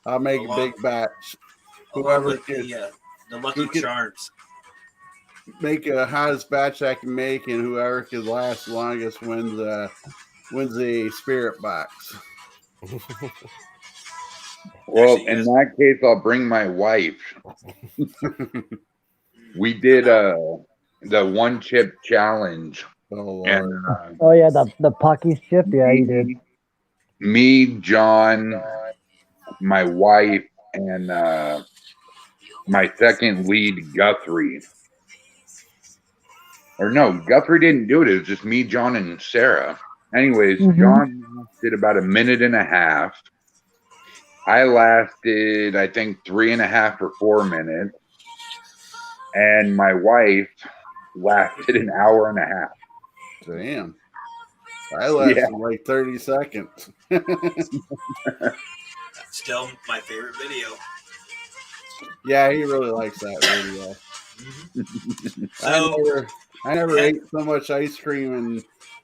I'll make a big batch. Along Whoever with can the Lucky who can- Charms. make a hottest batch I can make, and whoever can last longest wins a spirit box. Well, Actually, in yes. that case, I'll bring my wife. We did the one chip challenge, Oh Lord. and Oh yeah, the Pocky shift. Yeah, you did. me, John, my wife, and my second lead, Guthrie. Or no, Guthrie didn't do it. It was just me, John, and Sarah. Anyways, Mhm. John did about a minute and a half. I lasted, I think, 3.5 or 4 minutes. And my wife lasted an hour and a half. Damn. I lasted Yeah. like 30 seconds. Still my favorite video. Yeah, he really likes that video. Mhm. So I never ate so much ice cream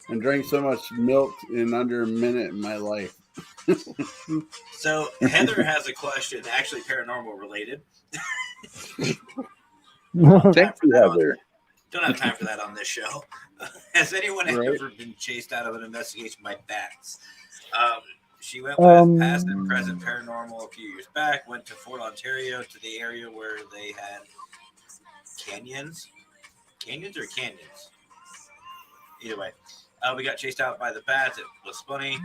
and drank so much milk in under a minute in my life. So Heather has a question, actually paranormal related. Thank you, Heather. Don't have time for that on this show. Has anyone Right. ever been chased out of an investigation by bats? She went with past and present paranormal a few years back, went to Fort Ontario to the area where they had canyons or canyons. Either way, we got chased out by the bats. It was funny,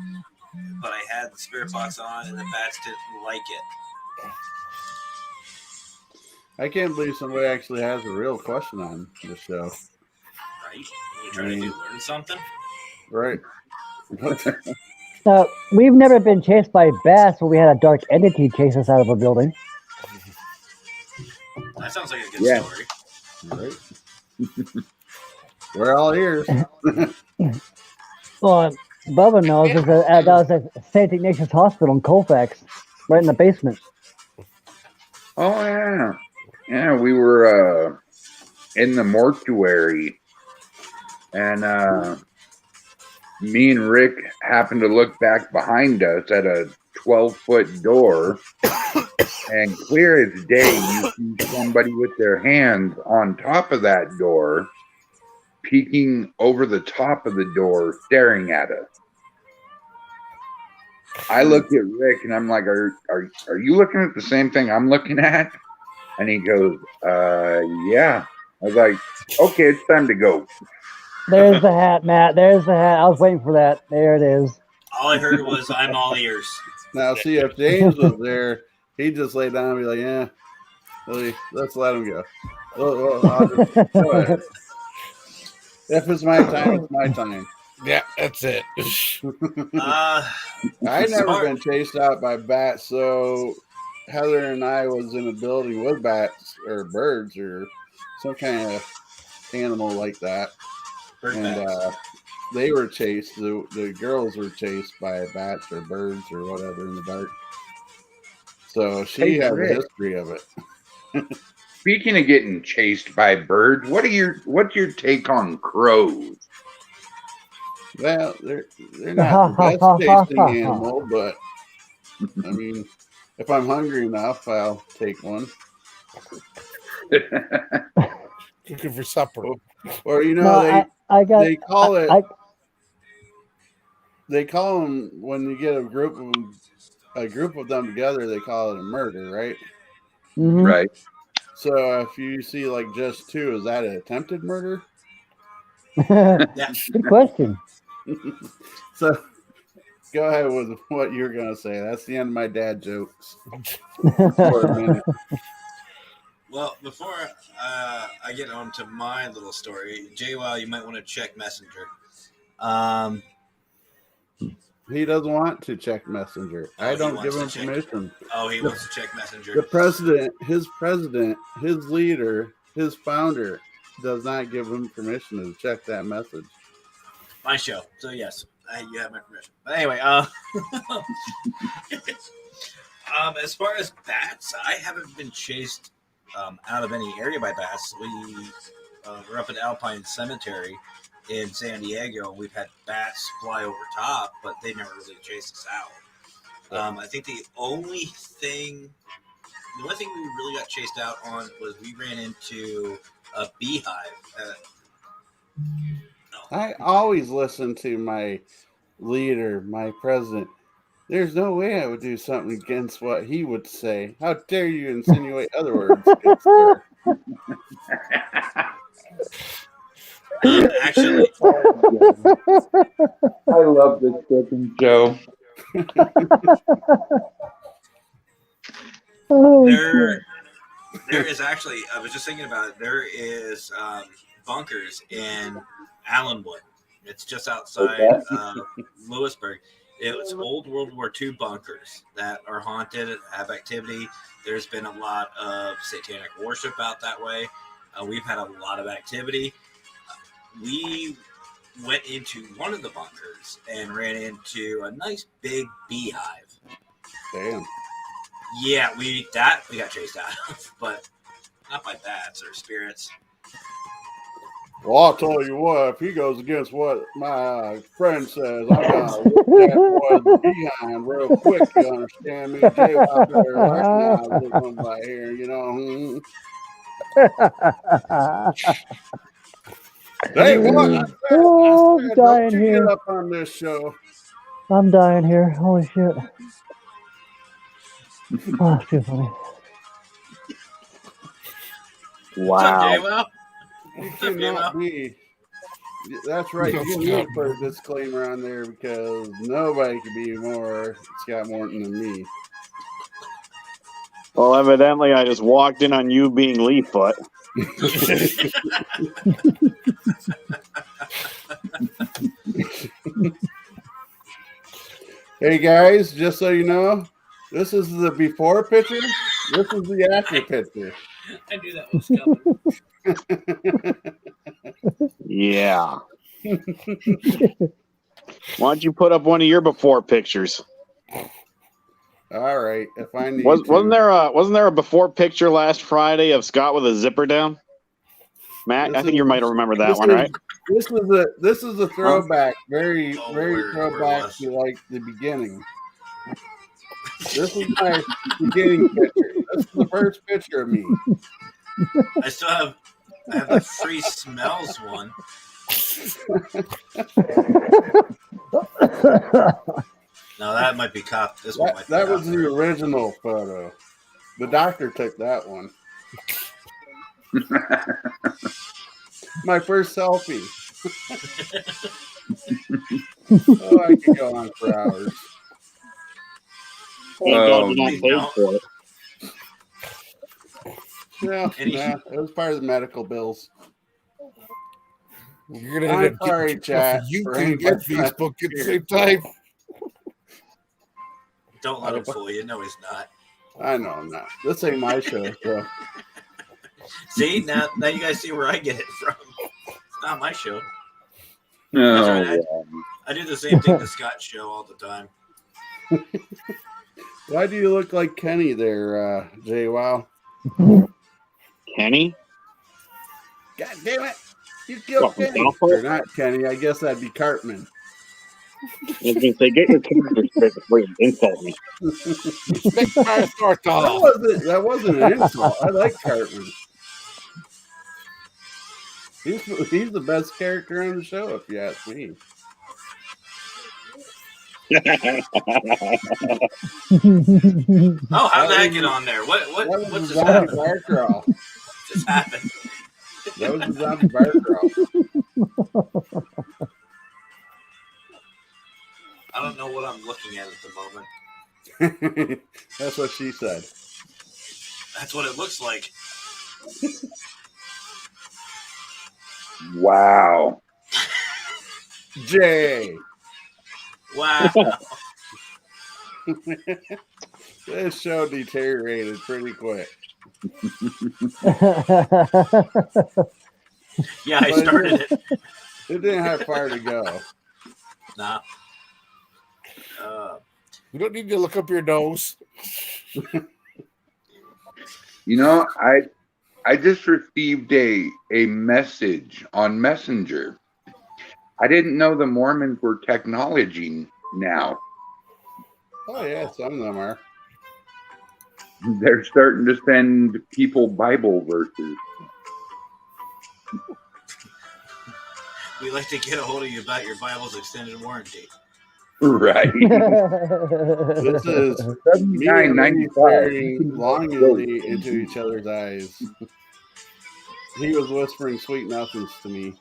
but I had the spirit box on and the bats didn't like it. I can't believe somebody actually has a real question on the show. Right? You trying to learn something? Right. Now, we've never been chased by bats, but we had a dark entity chase us out of a building. That sounds like a good Yeah. story. Right. We're all ears. Well, Bubba knows that was at St. Ignatius Hospital in Colfax, right in the basement. Oh, yeah. Yeah, we were in the mortuary, and me and Rick happened to look back behind us at a 12-foot door, And clear as day, you see somebody with their hands on top of that door, peeking over the top of the door, staring at us. I looked at Rick and I'm like, are you looking at the same thing I'm looking at? And he goes, yeah. I was like, okay, it's time to go. There's the hat, Matt. There's the hat. I was waiting for that. There it is. All I heard was, "I'm all ears." Now, see, if James was there, he'd just lay down and be like, yeah, really, let's let him go. Go ahead. If it's my time, it's my time. Yeah, that's it. I've never been chased out by bats, so Heather and I was in a building with bats or birds or some kind of animal like that. And they were chased. The girls were chased by bats or birds or whatever in the dark. So she has a history of it. Speaking of getting chased by birds, what's your take on crows? Well, they're not the best tasting animal, but I mean, if I'm hungry enough, I'll take one. Looking for supper. Or you know, No, they call them when you get a group of them together, they call it a murder, right? Mhm. Right. So if you see like just two, is that an attempted murder? Yeah. Good question. So go ahead with what you're gonna say. That's the end of my dad jokes for a minute. Well, before I get on to my little story, JWoww, you might want to check Messenger. He doesn't want to check Messenger. I he don't wants give to him check- permission. Oh, he wants to check Messenger. The president, his leader, his founder does not give him permission to check that message. My show. So yes, you have my permission. But anyway, as far as bats, I haven't been chased out of any area by bats. We were up at Alpine Cemetery in San Diego, and we've had bats fly over top, but they never really chased us out. I think the only thing we really got chased out on was we ran into a beehive. I always listen to my leader, my president. There's no way I would do something against what he would say. How dare you insinuate other words? Good sir. Actually, I love this freaking show. Oh, there is actually, I was just thinking about it, there is bunkers in Allenwood. It's just outside Lewisburg. It's old World War II bunkers that are haunted, have activity. There's been a lot of satanic worship out that way. We've had a lot of activity. We went into one of the bunkers and ran into a nice big beehive. Damn. Yeah, we got chased out of, but not by bats or spirits. Well, I'll tell you what, if he goes against what my friend says, I'm going to whip that boy behind real quick, you understand me? Jay, I better recognize this one right here, you know? Hey, what? Oh, I'm dying Don't you here. get up on this show. I'm dying here. Holy shit. Oh, it's too funny. What's up, JWoww? You cannot be. That's right. You need to put a disclaimer on there because nobody can be more Scott Morton than me. Well, evidently, I just walked in on you being Leefoot. Hey guys, just so you know, this is the before picture. This is the after picture. I knew that was coming. Yeah. Why don't you put up one of your before pictures? All right, if I need Wasn't there a before picture last Friday of Scott with a zipper down? Matt, I think you might remember that one, right? This is a throwback, very where throwback was? to like the beginning. This is my beginning picture. This is the first picture of me. I have the free smells one. No, that might be cop. This one might be That was cop. the original photo. The doctor took that one. My first selfie. Oh, I could go on for hours. Thank God you're not please paid don't. for it. Yeah, Any- it was part of the medical bills. You're gonna I'm end up sorry, getting chat, off of for YouTube anybody and Facebook at the same time. Don't let him fool you. No, he's not. I know I'm not. This ain't my show, so See, now you guys see where I get it from. It's not my show. No, That's right. I do the same thing to Scott's show all the time. why do you look like Kenny there, Jay? Wow. Kenny? God damn it. You killed Fucking Kenny. awful. Or not Kenny. I guess that'd be Cartman. I was going to say, get your character straight before you insult me. Respect my start off. That wasn't an insult. I like Cartman. He's the best character on the show, if you ask me. Oh, how'd that get on there? That was What's the this zombie happened? bar crawl. Just happened? That was the zombie bar crawl. I don't know what I'm looking at the moment. That's what she said. That's what it looks like. wow. Jay. Wow. This show deteriorated pretty quick. Yeah, I started it. It didn't have far to go. Nah. You don't need to look up your nose. You know, I just received a message on Messenger. I didn't know the Mormons were technology now. Oh yeah, some of them are. They're starting to send people Bible verses. We like to get a hold of you about your Bible's extended warranty. Right. This is me and Lee staring longingly into each other's eyes. He was whispering sweet nothings to me.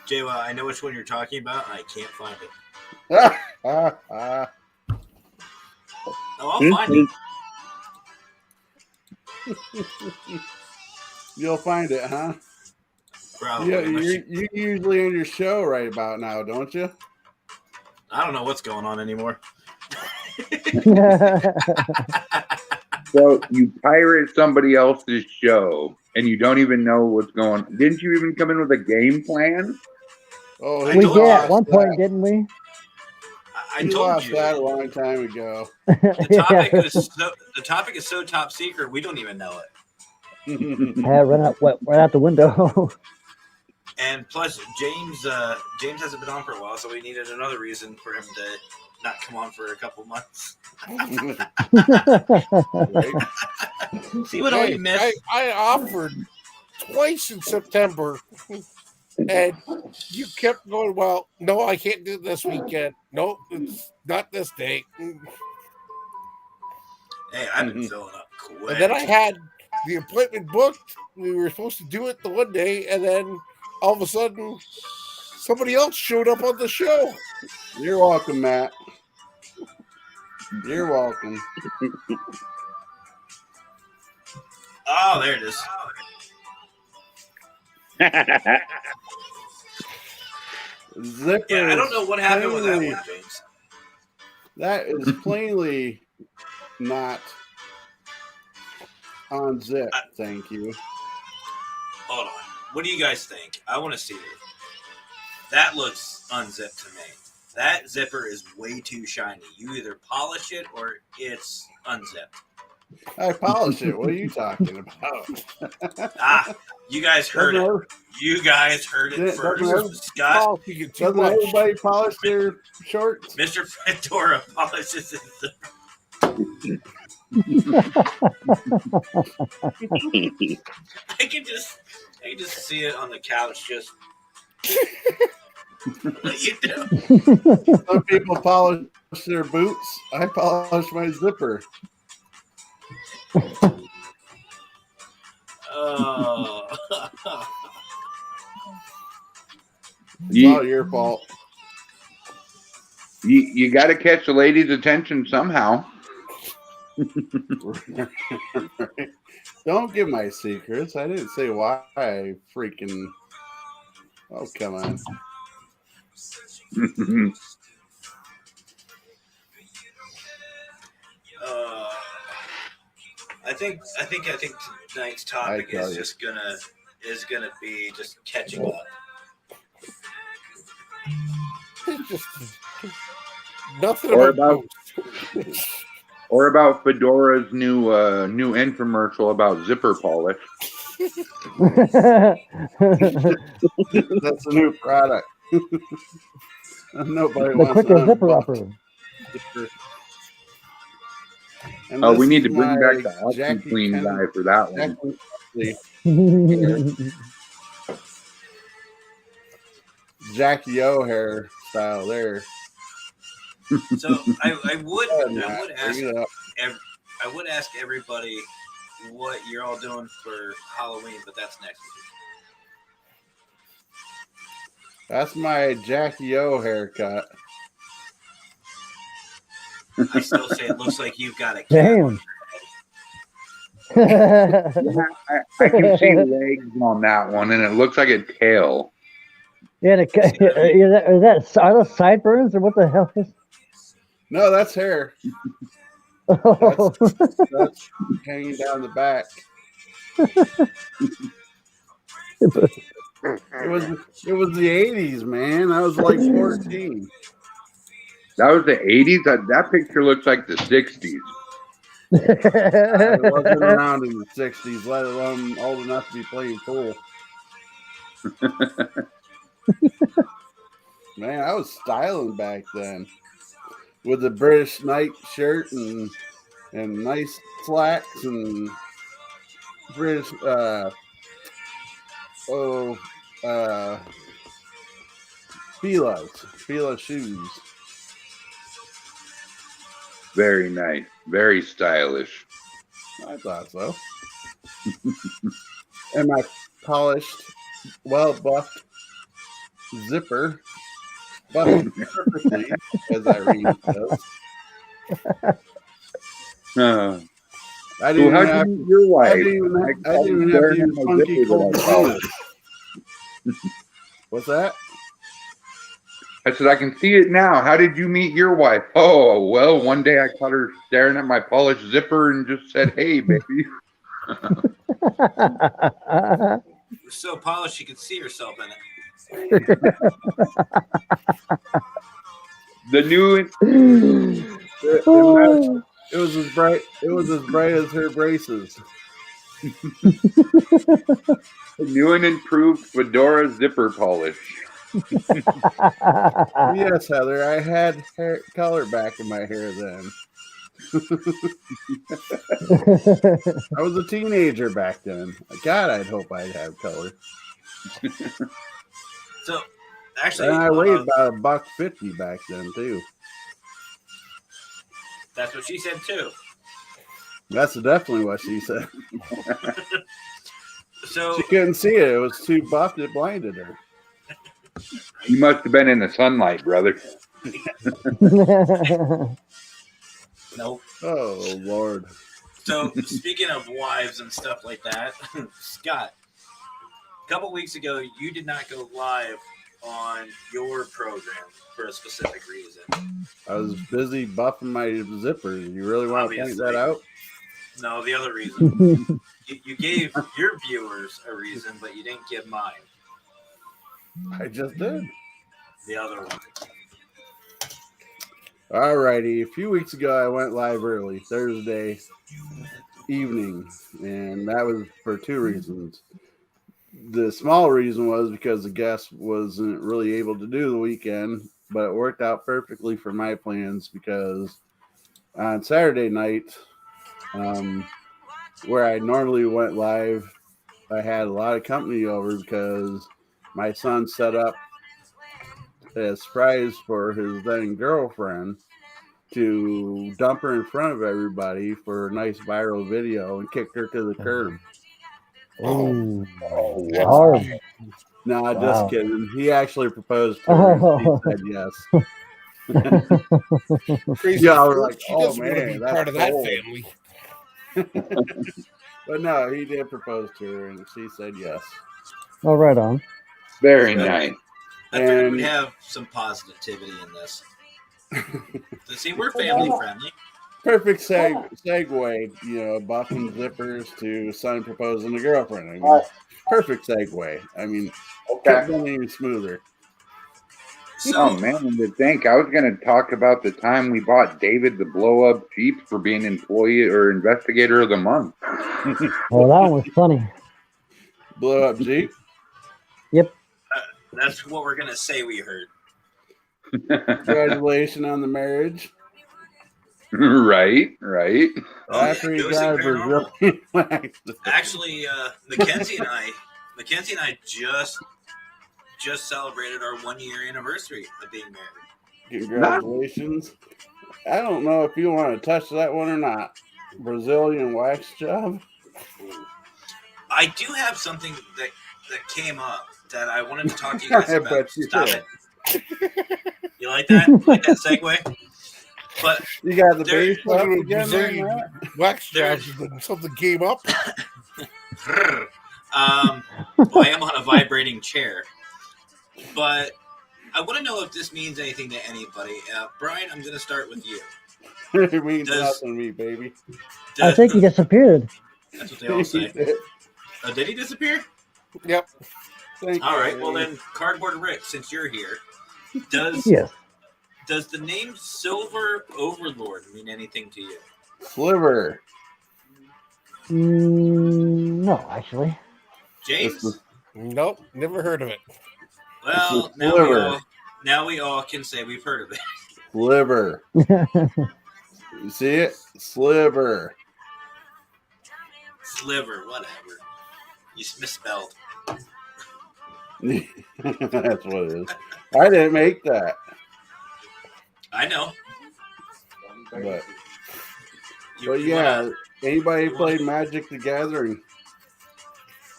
Jay, well, I know which one you're talking about, and I can't find it. Oh, I'll find it. You'll find it, huh? Probably. Yeah, you usually on your show right about now, don't you? I don't know what's going on anymore. So you pirate somebody else's show and you don't even know what's going on. Didn't you even come in with a game plan? Oh, I We told did you. at one point, didn't we? I He told lost you. that a long time ago. The topic is so top secret, we don't even know it. Yeah, right out the window. And plus, James hasn't been on for a while, so we needed another reason for him to not come on for a couple months. See what all you missed? I offered twice in September, and you kept going, well, no, I can't do it this weekend. No, it's not this day. And Hey, I've been filling up quick. then I had the appointment booked. We were supposed to do it the one day, and then all of a sudden, somebody else showed up on the show. You're welcome, Matt. You're welcome. Oh, there it is. Zipper. Yeah, I don't know what happened with that plainly- one, James. That is plainly not on zip. Thank you. Hold on. What do you guys think? I want to see it. That looks unzipped to me. That zipper is way too shiny. You either polish it or it's unzipped. I polish it. What are you talking about? You guys heard it. You guys heard it first. Scott, Doesn't everybody polish their shorts? Mr. Fedora polishes his zipper. I can just see it on the couch. Just what you do? Some people polish their boots. I polish my zipper. Oh. It's all your fault. You got to catch the lady's attention somehow. Don't give my secrets. I didn't say why I freaking. Oh, come on. I think tonight's topic is just gonna be just catching up. Just nothing or about Fedora's new infomercial about zipper polish. That's a new product. Nobody The wants quicker to zipper unbox upper. And Oh, this we need is to bring my back the Austin Jackie Clean Kennedy- guy for that one. Jackie O hair style there. So I would ask everybody what you're all doing for Halloween, but that's next week. That's my Jackie O haircut. I still say it looks like you've got a cat. Damn. I can see legs on that one, and it looks like a tail. Yeah, are those sideburns or what the hell is? No, that's hair. Oh. That's hanging down the back. It was the 80s, man. I was like 14. That was the 80s. That picture looks like the 60s. I wasn't around in the 60s, let alone old enough to be playing pool. Man, I was styling back then with the British night shirt and nice slacks and British Fila shoes. Very nice. Very stylish. I thought so. And my polished, well-buffed zipper, buffed perfectly, as Irene says. I didn't Well, even how'd have you meet your wife? I didn't even have to use funky cold peanuts. What's that? I said, I can see it now. How did you meet your wife? Oh, well, one day I caught her staring at my polished zipper and just said, hey, baby. It was so polished she could see herself in it. The new It was as bright. It was as bright as her braces. new and improved Fedora zipper polish. Yes, Heather, I had hair color back in my hair then. I was a teenager back then. God, I'd hope I'd have color. So, actually, And I weighed about $150 back then too. that's what she said too. That's definitely what she said. So She couldn't see it. It was too buffed. It blinded her. You must have been in the sunlight, brother. no. Oh Lord. So speaking of wives and stuff like that, Scott, a couple weeks ago you did not go live on your program for a specific reason. I was busy buffing my zippers. You really want to point Obviously. that out? No, the other reason. you gave your viewers a reason, but you didn't give mine. I just did. The other one. Alrighty, a few weeks ago I went live early, Thursday evening, and that was for two reasons. The small reason was because the guest wasn't really able to do the weekend, but it worked out perfectly for my plans because on Saturday night, where I normally went live, I had a lot of company over because my son set up a surprise for his then girlfriend to dump her in front of everybody for a nice viral video and kicked her to the curb. Ooh. That's Hard. cute. No, Wow. just kidding. He actually proposed to her. And she said yes. Crazy Yeah, I was fool. like, She oh doesn't want to man, be that's part of that bold. family. But no, he did propose to her, and she said yes. Oh, right on. Very nice. I figured And- we'd have some positivity in this. See, we're family friendly. Perfect segue, you know, buffing zippers to son proposing to girlfriend. I mean, perfect segue. I mean, Okay. couldn't be any smoother. So, Oh man, to think I was going to talk about the time we bought David the blow up Jeep for being employee or investigator of the month. Well, that one was funny. Blow up Jeep. that's what we're gonna say. We heard. Congratulations on the marriage. Right. Oh, After yeah, he Ghost and got Brazilian wax. Actually, Mackenzie and I just celebrated our 1 year anniversary of being married. Congratulations. I don't know if you want to touch that one or not. Brazilian wax job. I do have something that came up that I wanted to talk to you guys I about. bet you Stop did. it. You like that? Like that segue? But You got the There- base up again, Brazilian man, wax There's- jobs and something came up. well, I am on a vibrating chair. But I want to know if this means anything to anybody. Brian, I'm going to start with you. Matt? It means Does- nothing to me, baby. I think he disappeared. That's what they all say. Oh, did he disappear? Yep. Thank All you, right. Well, baby. then, Cardboard Rick, since you're here, does Yes. the name Silver Overlord mean anything to you? Sliver. No, actually. James? Nope. Never heard of it. Well, It's a sliver. now we all can say we've heard of it. Sliver. You see it? Sliver. Sliver, whatever. You misspelled. That's what it is. I didn't make that, I know. but You yeah. wanna- Anybody you play wanna- Magic the Gathering?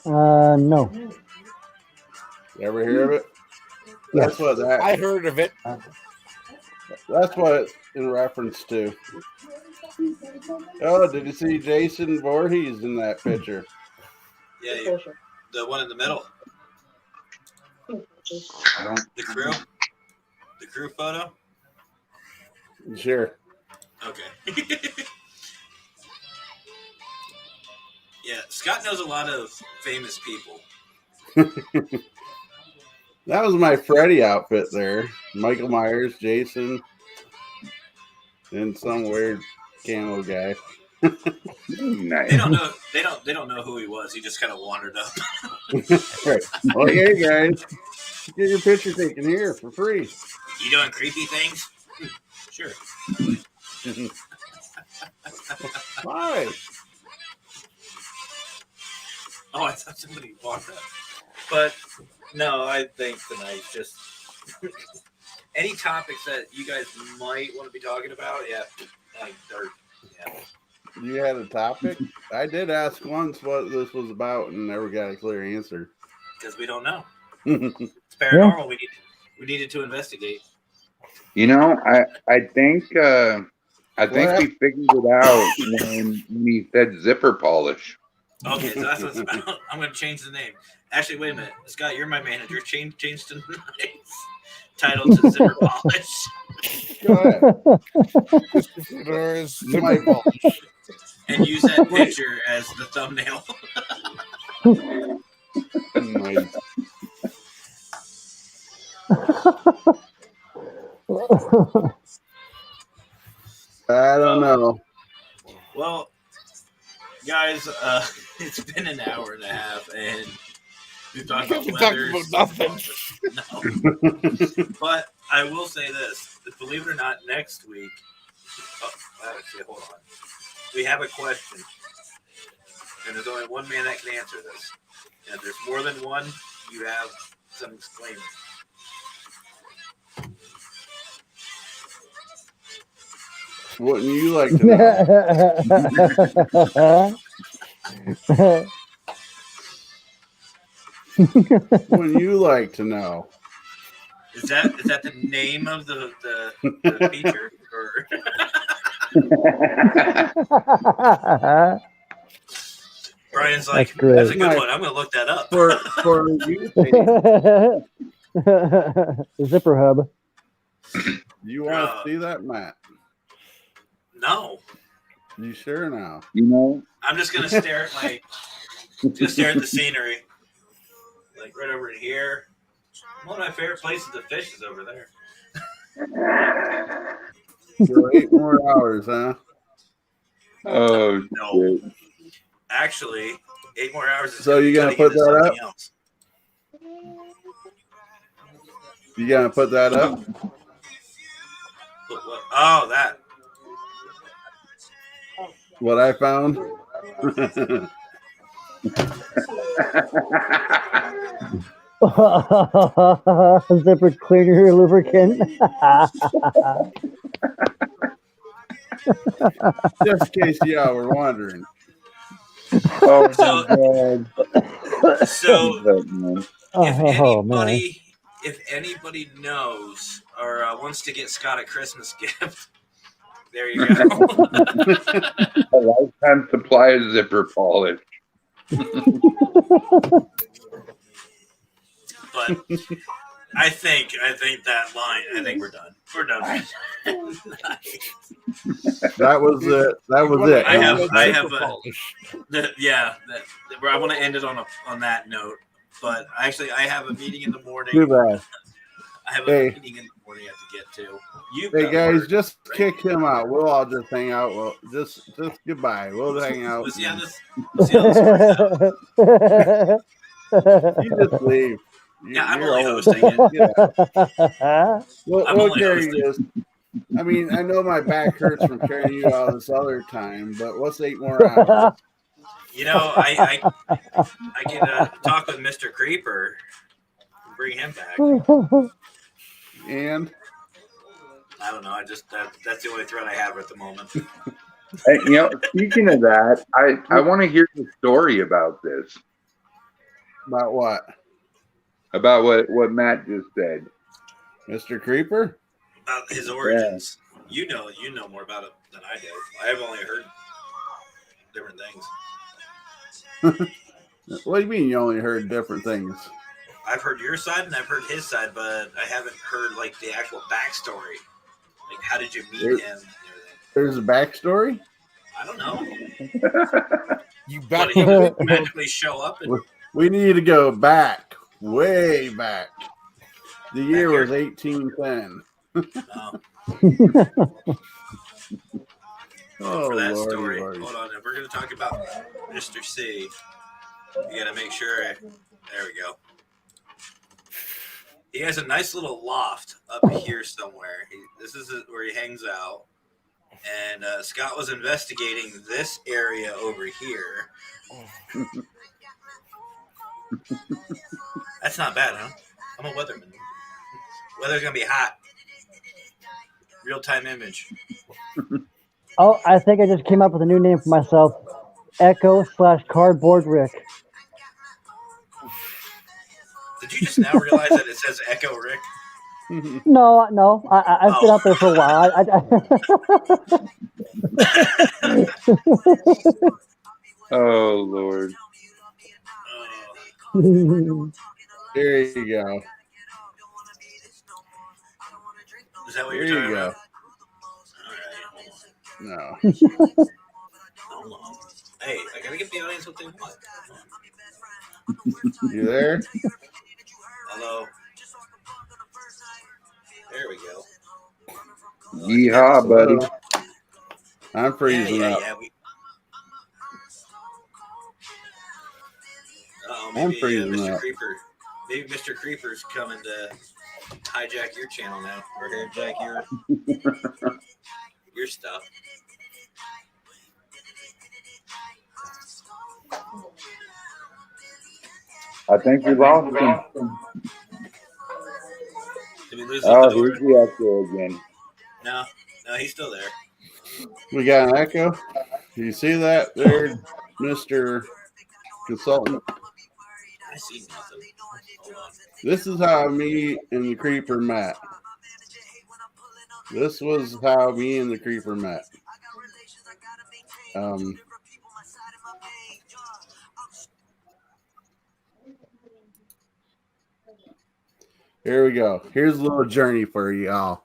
No. Ever hear of it? Yes. That's what that. I heard of it. That's what it's in reference to. Oh, did you see Jason Voorhees in that picture? Yeah, the one in the middle. I don't. The crew. The crew photo. Sure. Okay. Yeah, Scott knows a lot of famous people. That was my Freddy outfit there. Michael Myers, Jason, and some weird camo guy. Nice. They don't know. They don't know who he was. He just kind of wandered up. Right. Well, hey guys, get your picture taken here for free. You doing creepy things? Sure. Why? Oh, I thought somebody walked up. But no, I think tonight just any topics that you guys might want to be talking about. Yeah, yeah. You had a topic? I did ask once what this was about and never got a clear answer. Because we don't know. It's paranormal. We needed to investigate. You know, I think we figured it out when he said zipper polish. Okay, so that's what it's about. I'm going to change the name. Actually, wait a minute, Scott, you're my manager. Change to the title to Zipper Polish, Go ahead. Christopher is You might- zipper polish. and use that picture as the thumbnail. Nice. I don't know. Well, guys, it's been an hour and a half, and we've talked about We talked weather. about nothing. No. But I will say this: believe it or not, next week. Oh, actually, hold on. We have a question, and there's only one man that can answer this. And if there's more than one, you have some disclaimer. Wouldn't you like to know? Wouldn't you like to know? Is that the name of the feature? Or Brian's like, That's great. that's a good one. I'm gonna look that up. For you, Zipper hub. you want to see that, Matt? No, You sure now? You know, I'm just gonna stare at the scenery, like right over here. One of my favorite places to fish is over there. So 8 more hours, huh? oh, No. shit. Actually, 8 more hours. Is So you gonna cutting put into that up? something else. You gonna put that up? What? Oh, that. What I found? Zipper cleaner lubricant. Just in case y'all were wondering. Oh, So- God. So, Man. if anybody knows or wants to get Scott a Christmas gift, there you go. A lifetime supply of zipper polish. But I think that line. I think we're done. We're done. That was it. That was it. I have I want to end it on that note. But actually, I have a meeting in the morning. Too bad. I have a Hey. meeting in the morning I have to get to. You Hey guys, just kick him out. We'll all just hang out. Well, just goodbye. We'll hang out. Was he on this? Was he on this You just leave. Yeah, I'm You're only old. hosting it. Yeah. We'll only carry hosting. this. I mean, I know my back hurts from carrying you all this other time, but what's 8 more hours? You know, I can talk with Mr. Creeper and bring him back. And I don't know. That's the only threat I have at the moment. Hey, you know, speaking of that, I want to hear the story about this. about what? About what Matt just said. Mr. Creeper? About his origins. You know more about it than I do. I've only heard different things. What do you mean you only heard different things? I've heard your side and I've heard his side, but I haven't heard like the actual backstory. Like, how did you meet him? And everything. There's a backstory? I don't know. You But back he would magically show up and We need to go back, way back. The year was 1810. Oh, for that Lordy, story. Lordy. Hold on. If we're going to talk about Mr. C, you got to make sure. There we go. He has a nice little loft up here somewhere. This is where he hangs out. And Scott was investigating this area over here. That's not bad, huh? I'm a weatherman. Weather's going to be hot. Real-time image. Oh, I think I just came up with a new name for myself. Echo/Cardboard Rick. Did you just now realize that it says Echo Rick? No, I've been out there for a while. Oh, Lord. There you go. Is that what There you're you talking go. about? All right, No. hold on. Hey, I gotta get the audience what they want. You there? Hello. There we go. Yeehaw, buddy. I'm freezing up. Maybe freezing Mr. up. Creeper. Maybe Mr. Creeper's coming to hijack your channel now, or hijack your stuff. I think we lost him. Did we lose him? Oh, here's the echo again. No, he's still there. We got an echo. Do you see that there, Mr. Consultant? I see nothing. Hold on. This is how me and the Creeper met. This was how me and the Creeper met. Here we go. Here's a little journey for y'all.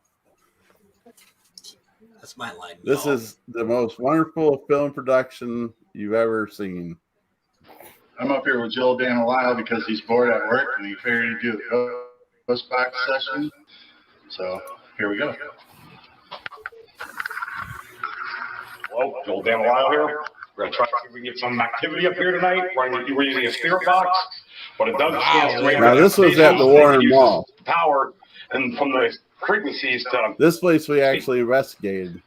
That's my line. This is the most wonderful film production you've ever seen. I'm up here with Joel Dan Lyle because he's bored at work and he figured he'd do a Ghost Box session. So here we go. Well, Joel Dan Lyle here. We're going to try to see if we can get some activity up here tonight. We're using a spirit box, but it does Now, this was at the Warren Mall. Power and from the frequencies to. This place we actually investigated.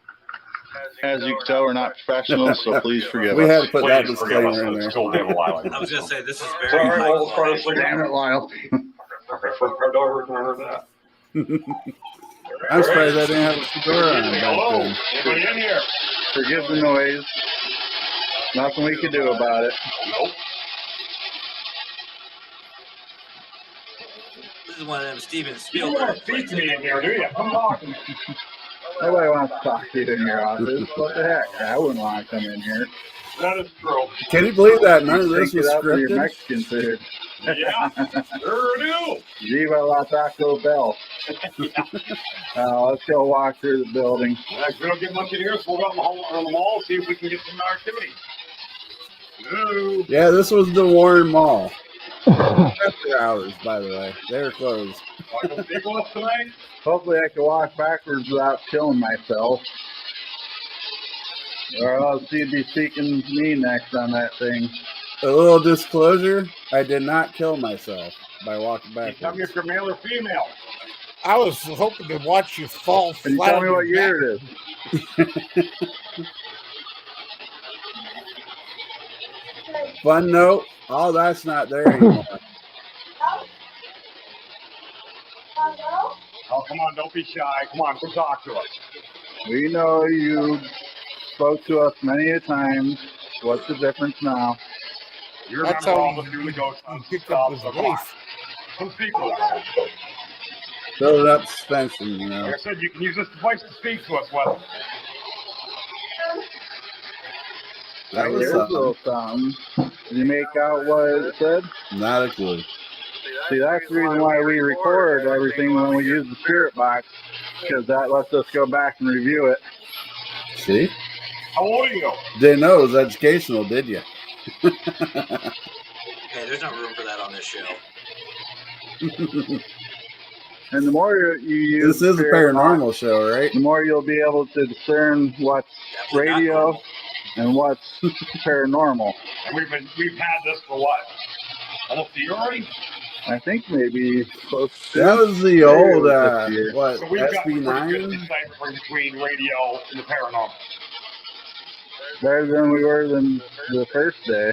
As you can tell, we're not professionals, so please forgive us. We had to put that disclaimer in there. I was going to say, this is very Sorry, high well, quality. Damn it, Lyle. I'm surprised I didn't have a fedora on back Hello, then. anybody in here? Forgive the noise. Nothing we can do about it. Nope. This is one of them Steven You don't want Spielberg. to speak to me in here, do you? Come on. Nobody wants to talk to you in your office. What the heck? I wouldn't want to come in here. That is true. Can you believe that none of this Take was it out for your scripted? Mexican food. Yeah, sure do. Viva la Taco Bell. Let's go walk through the building. We don't get much in here, so we'll go on the mall, see if we can get some activity. Hello. Yeah, this was the Warren Mall. After hours, by the way. They were closed. Want to come speak with us tonight? Hopefully I can walk backwards without killing myself. Or else you'd be seeking me next on that thing. A little disclosure, I did not kill myself by walking Tell me backwards. if you're male or female. I was hoping to watch you fall Can you flat tell on me your what year back. it is? Fun note, all that's not there anymore. Oh, come on, don't be shy. Come on, come talk to us. We know you spoke to us many a time. What's the difference now? You That's remember how all the doing the ghost you hunt picked up stuff, his so come on. voice. Come speak with us. Build up suspension, you know. Like I said, you can use this device to speak to us, Wes. That was There's a little something. Did you make out what it said? not a clue. See, that's the reason why we record everything when we use the spirit box, because that lets us go back and review it. See? How old are you? Didn't know it was educational, did you? Hey, there's no room for that on this show. And the more you use This is a spirit box, paranormal show, right? the more you'll be able to discern what's radio and what's paranormal. And we've had this for what? Almost a year already? I think maybe close to That was the old, what, So we've got pretty good SB9? decipher between radio and the paranormal. better than we were than the first day.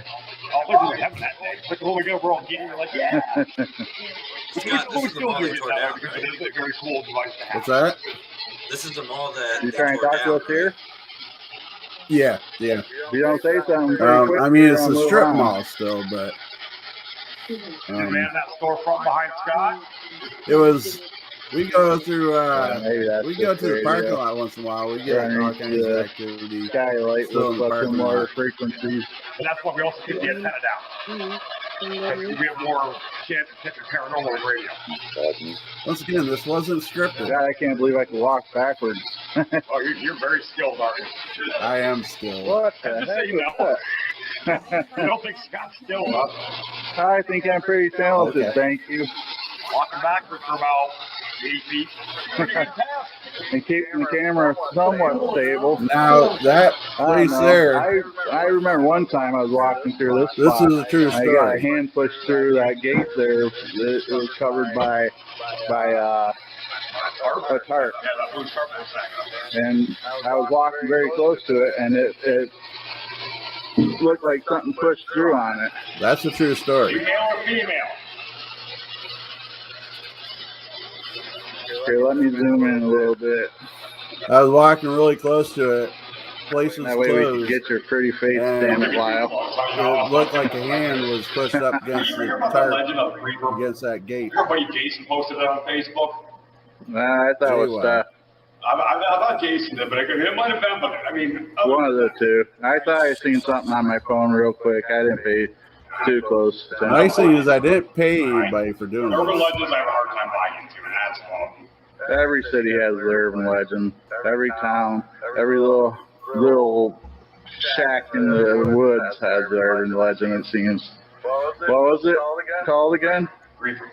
Oh, look at heaven that day. Look at what we got. We're all getting. We're like, yeah. Scott, But we this is the still mall do they it tore that way down, because right? it is a very cool device to have. What's that? This is the mall that You they trying to tore talk to down, us here? Yeah, yeah. If you don't say something pretty quick, I mean, it's we're a gonna move strip on. mall still, but You man, that storefront behind Scott. it was. We go through. Maybe that's We go just to the radio. parking lot once in a while. We get Running all kinds the of activity. Skylight Still in with the some parking more lot. frequencies. And that's why we also keep the antenna down. We have more chance to catch a paranormal than radio. Once again, this wasn't scripted. God, I can't believe I can walk backwards. Oh, you're very skilled, aren't you? I am skilled. What the Just so heck you is know. that? I don't think Scott's skilled enough. I think I'm pretty talented, Okay. thank you. Walking backwards for about 80 feet. Pretty good path. and keeping the camera somewhat stable. Now that I don't place know. there, I remember one time I was walking through this this spot. is a true I got a story. hand pushed through that gate there. It was covered by a tarp. And I was walking very close to it, and it looked like something pushed through on it. That's a true story. Female or female? Here, let me zoom in a little bit. I was walking really close to it. Place was That way we can closed. get your pretty face, damn it, Lyle. It looked like a hand was pushed up against the tarp against that gate. Your buddy Jason posted it on Facebook. Nah, I thought it was JY. stuff. I thought Jason did, but it might have been. But I mean, One of the two. I thought I seen something on my phone real quick. I didn't pay too close The attention. nice thing is I didn't pay anybody for doing urban this. legends I have a hard time buying into, and that's one of them. Every city has their urban legend. Every town, every little shack in the woods has their urban legend, it seems. What was it called again? Creeper.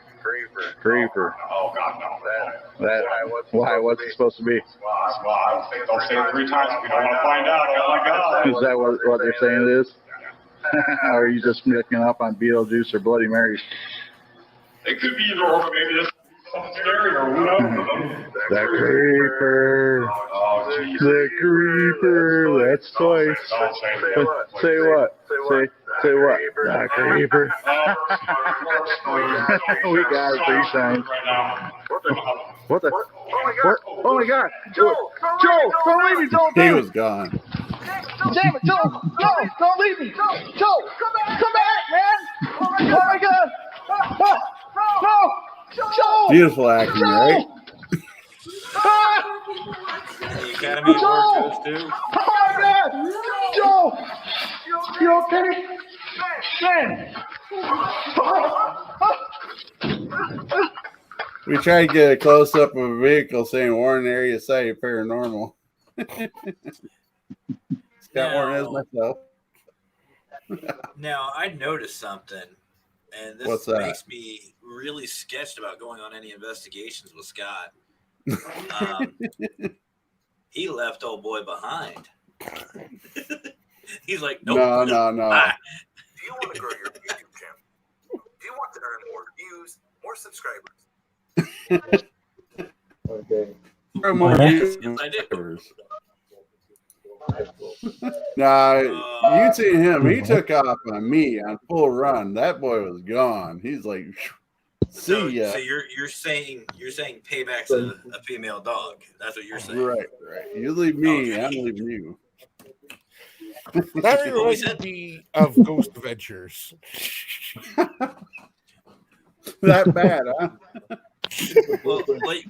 Oh God, no. That, why? What's it supposed to be? Well, I would say don't say it 3 times. We don't want to find out. Oh my God. Is that what they're saying it is? Or are you just picking up on Beetlejuice or Bloody Mary? It could be either or, maybe this is something scary or who knows. The creeper. Oh, jeez. The creeper. That's twice. Don't say that. Say what? Say what? The creeper. We got it 3 times. Right now. What the? What? Oh my God! Joe, don't leave me, Joe! He was gone. Damn it, Joe! Don't leave me! Joe, come back, man! Oh my God! Joe! Beautiful acting, right? The Academy Award goes to. Oh my God! Joe! You okay? Man! We tried to get a close up of a vehicle saying Warren Area Site Paranormal. Scott Warren is myself. Now, I noticed something, and this What's that? makes me really sketched about going on any investigations with Scott. He left old boy behind. He's like, nope. No. Bye. Do you want to grow your YouTube channel? Do you want to earn more views, more subscribers? Throw more views. Yes, I do. Nah, you see him. He took off on me on full run. That boy was gone. He's like, see ya. So you're saying payback's a female dog. That's what you're saying. Right. You leave me, I'm leaving you. That reminds me of Ghost Adventures. That bad, huh? Well,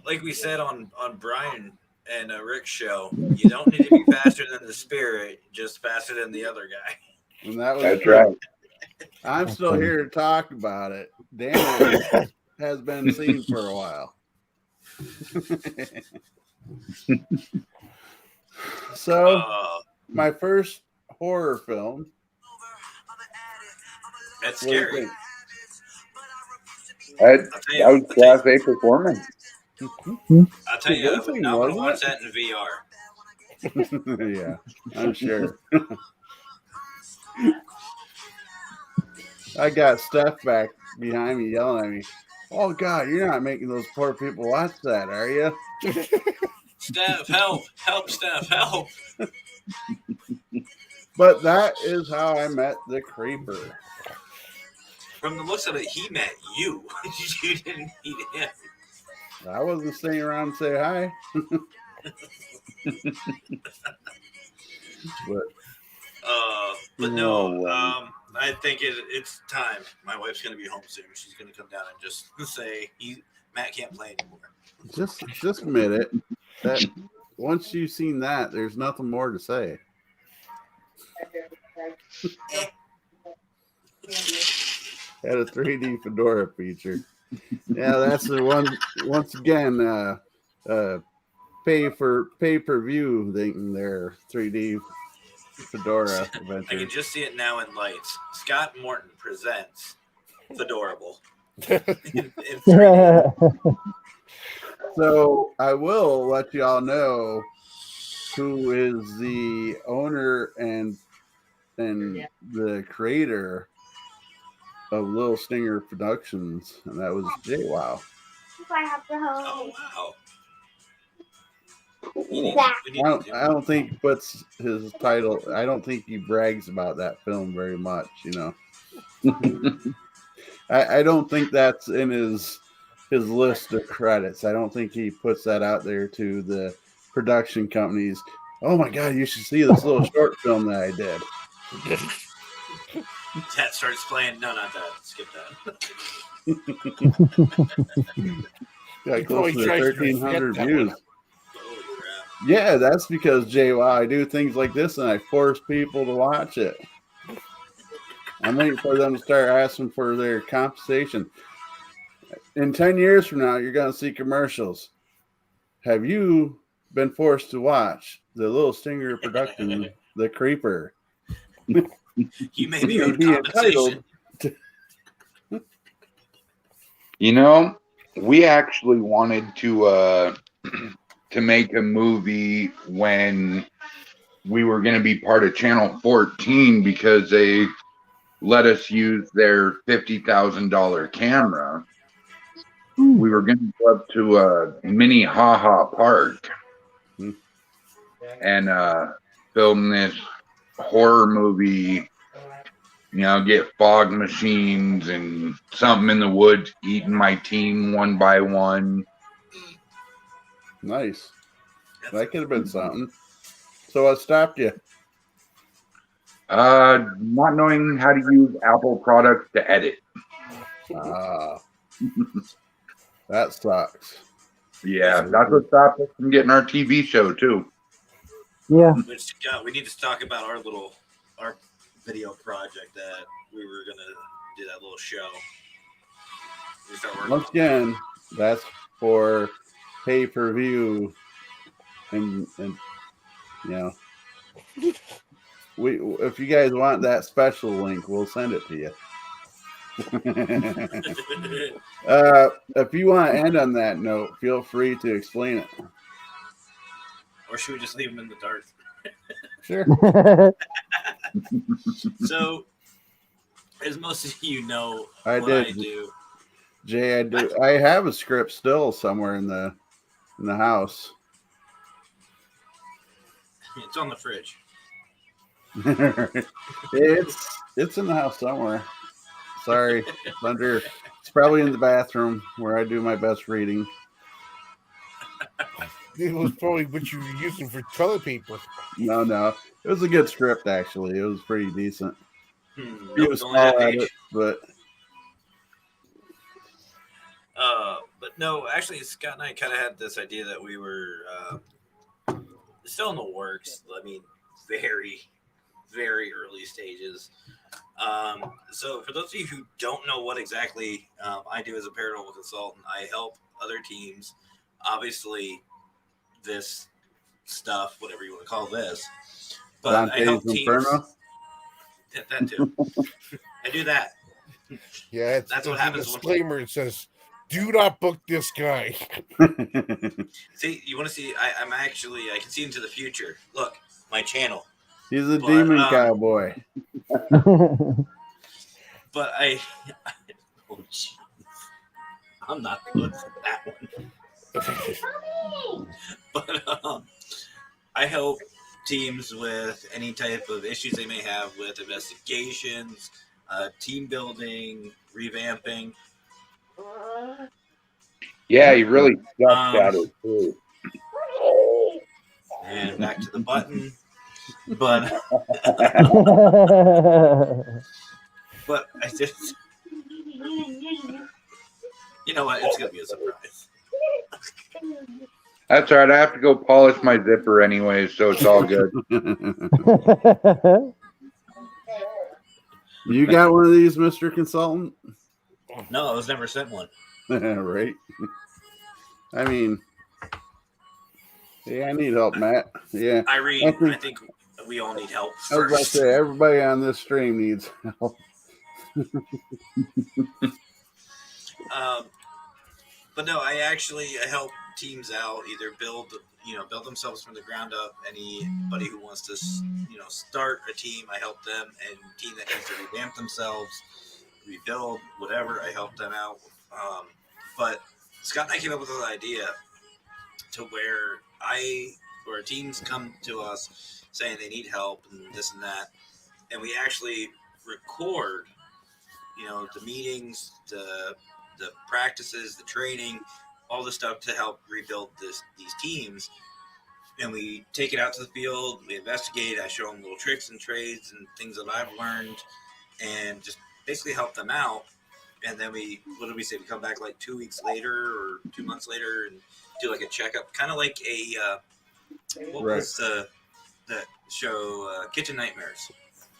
like we said on Brian and Rick's show, you don't need to be faster than the spirit, just faster than the other guy. And that was That's true. right. I'm still here to talk about it. Daniel has been seen for a while. So, my first horror film. That's scary. That was Class A performance. I'll tell you, Good thing, I want to wasn't watch that in VR. Yeah, I'm sure. I got Steph back behind me yelling at me. Oh God, you're not making those poor people watch that, are you? Steph, help, Steph, help. But that is how I met the Creeper. From the looks of it, he met you. You didn't meet him. I wasn't staying around to say hi. But no, I think it's time. My wife's going to be home soon. She's going to come down and just say, Matt can't play anymore. Just admit it. That once you've seen that, there's nothing more to say. Had a 3D Fedora feature. Yeah, that's the one. Once again, pay-per-view thing there. 3D Fedora I adventure. can just see it now in lights. Scott Morton presents Fedorable. So I will let you all know who is the owner and the creator of Little Stinger Productions, and that was JWoww. Oh wow. I don't think he puts his title. I don't think he brags about that film very much. I don't think that's in his list of credits. I don't think he puts that out there to the production companies. Oh my God, you should see this little short film that I did. That starts playing. No, not that. Skip that. Got close to 1,300 views. Yeah, that's because JWoww, I do things like this and I force people to watch it. I'm waiting for them to start asking for their compensation. In 10 years from now, you're going to see commercials. Have you been forced to watch the Little Stinger production, The Creeper? You may be entitled to... we actually wanted to make a movie when we were going to be part of Channel 14 because they let us use their $50,000 camera. We were going to go up to a mini Ha-Ha Park and film this horror movie, get fog machines and something in the woods, eating my team one by one. Nice. That could have been something. So what stopped you? Not knowing how to use Apple products to edit. That sucks. Yeah, that's what stopped us from getting our TV show too. Yeah. We need to talk about our video project that we were gonna do, that little show. Once again, that's for pay-per-view, and we, if you guys want that special link, we'll send it to you. If you want to end on that note, feel free to explain it. Or should we just leave them in the dark? Sure. So, as most of you know, I do. Jay, I do. I have a script still somewhere in the house. It's on the fridge. It's in the house somewhere. Sorry, it's probably in the bathroom where I do my best reading. It was probably what you were using for toilet paper. No, it was a good script actually. It was pretty decent. It was small at it, but no, actually, Scott and I kind of had this idea that we were still in the works. I mean, very, very early stages. So for those of you who don't know what exactly I do as a paranormal consultant, I help other teams. Obviously, this stuff, whatever you want to call this, but Dante's I help teams. Inferno? That too. I do that. Yeah, that's what happens. Disclaimer: it says, "Do not book this guy." See, you want to see? I can see into the future. Look, my channel. He's a demon cowboy. But I'm not good for that one. But I help teams with any type of issues they may have with investigations, team building, revamping. Yeah, he really sucked at it too. And back to the button. But but I just, you know what? It's gonna be a surprise. That's all right. I have to go polish my zipper anyway, so it's all good. You got one of these, Mr. Consultant? No, I was never sent one. Right. I mean, yeah, I need help, Matt. Yeah. Irene, I think we all need help I was about to first. say, everybody on this stream needs help. But no, I help teams out, either build themselves from the ground up. Anybody who wants to, start a team, I help them. And team that needs to revamp themselves, rebuild, whatever, I help them out. But Scott and I came up with an idea to where teams come to us saying they need help and this and that, and we actually record, the meetings, the practices, the training, all the stuff to help rebuild these teams. And we take it out to the field, we investigate, I show them little tricks and trades and things that I've learned, and just basically help them out. And then we come back like 2 weeks later or 2 months later and do like a checkup, kind of like a what was that show, Kitchen Nightmares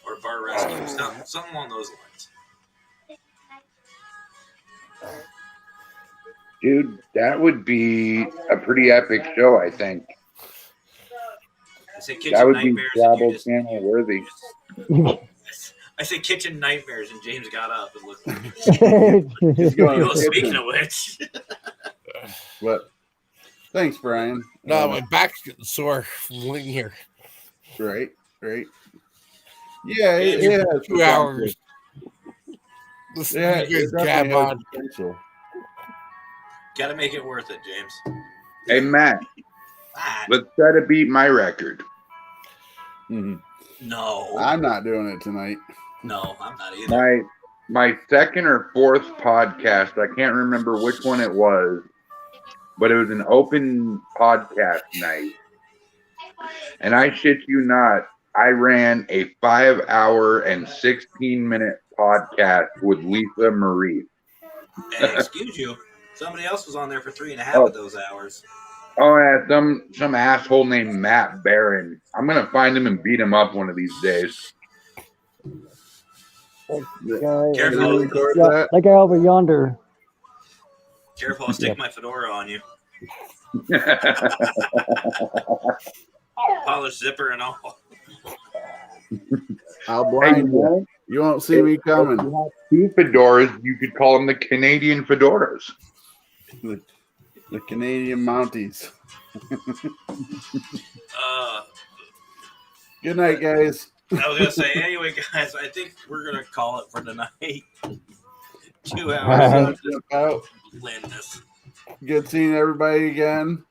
or Bar Rescue, something along those lines. Dude, that would be a pretty epic show, I think. I say Kitchen That would be Nightmares. Bravo Channel worthy. I said Kitchen Nightmares, and James got up and looked like He's going to the speaking kitchen. of which. What? Thanks, Brian. No, my back's getting sore from laying here. Right. Yeah, it has 2 hours. Listen, Yeah, you it guys gab definitely has on. potential. Got to make it worth it, James. Hey, Matt, let's try to beat my record. Mhm. No. I'm not doing it tonight. No, I'm not either. My second or fourth podcast, I can't remember which one it was, but it was an open podcast night. And I shit you not, I ran a 5-hour and 16-minute podcast with Lisa Marie. Hey, excuse you. Somebody else was on there for 3.5 of those hours. Oh, yeah, some asshole named Matt Barron. I'm gonna find him and beat him up one of these days. Careful. That guy over yonder. Careful, I'll stick my fedora on you. Polished zipper and all. I'll blind you. You won't see me coming. If you have 2 fedoras, you could call them the Canadian fedoras. The Canadian Mounties. Good night, guys. I was gonna say anyway, guys. I think we're gonna call it for tonight. 2 hours. Out. Land this. Good seeing everybody again.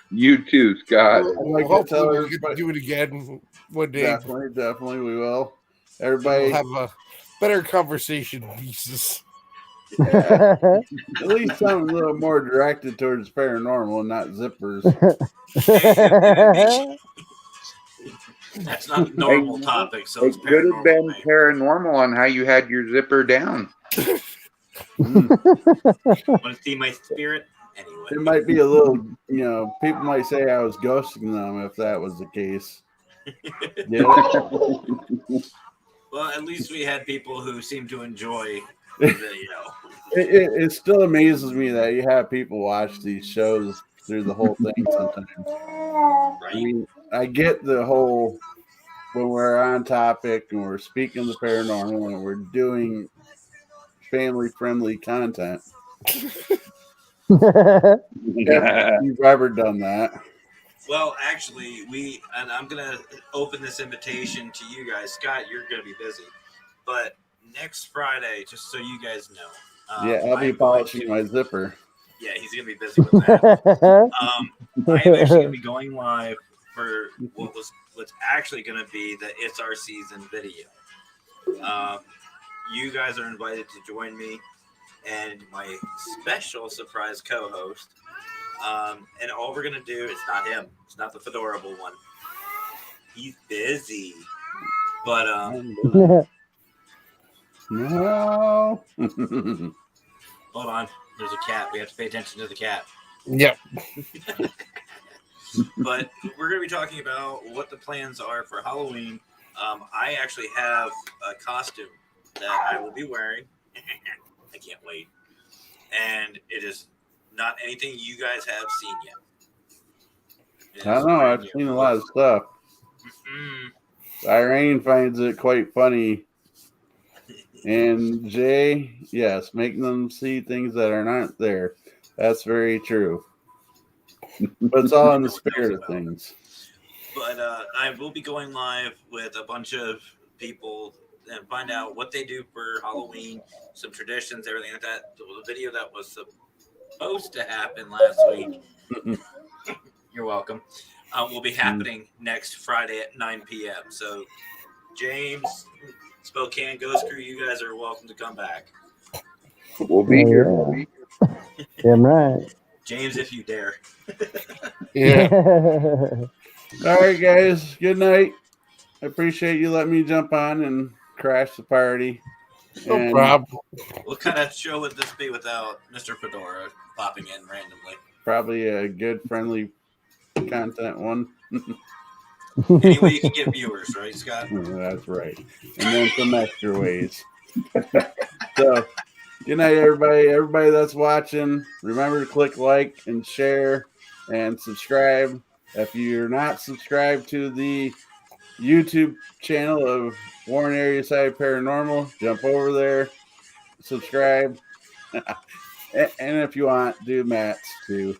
You too, Scott. I'd like to tell Hopefully we get to everybody. do it again one day. Definitely, we will. Everybody, We'll have a better conversation pieces. at least something a little more directed towards paranormal and not zippers. That's not a normal topic, so it's It could have paranormal. been paranormal on how you had your zipper down. Want to see my spirit? Anyway. It might be a little, people might say I was ghosting them if that was the case. Yeah. Well, at least we had people who seem to enjoy the video. It still amazes me that you have people watch these shows through the whole thing sometimes. Right. I mean, I get the whole when we're on topic and we're speaking the paranormal and we're doing family-friendly content. If you've ever done that. Well, actually, and I'm gonna open this invitation to you guys. Scott, you're gonna be busy, but next Friday, just so you guys know, I'll be polishing my zipper. Yeah, he's gonna be busy with that. I am actually gonna be going live for what's actually gonna be the It's Our Season video. You guys are invited to join me and my special surprise co-host. And all we're gonna do, it's not him, it's not the fedorable one. He's busy. But no. Hold on. There's a cat. We have to pay attention to the cat. Yep. But we're going to be talking about what the plans are for Halloween. I actually have a costume that I will be wearing. I can't wait. And it is not anything you guys have seen yet. I don't know. I've seen a lot of stuff. Irene finds it quite funny. And Jay, yes, making them see things that are not there. That's very true. But it's all in the spirit of things. But I will be going live with a bunch of people and find out what they do for Halloween, some traditions, everything like that. The video that was supposed to happen last week, you're welcome, will be happening next Friday at 9 p.m. So, James, Spokane Ghost Crew, you guys are welcome to come back. We'll be here. We'll be here. Damn right. James, if you dare. Yeah. All right, guys. Good night. I appreciate you letting me jump on and crash the party. No problem. What kind of show would this be without Mr. Fedora popping in randomly? Probably a good, friendly content one. Any way you can get viewers, right, Scott? That's right. And then some extra ways. So, good night, everybody. Everybody that's watching, remember to click like and share and subscribe. If you're not subscribed to the YouTube channel of Warren Area Side Paranormal, jump over there, subscribe. And if you want, do Matt's too.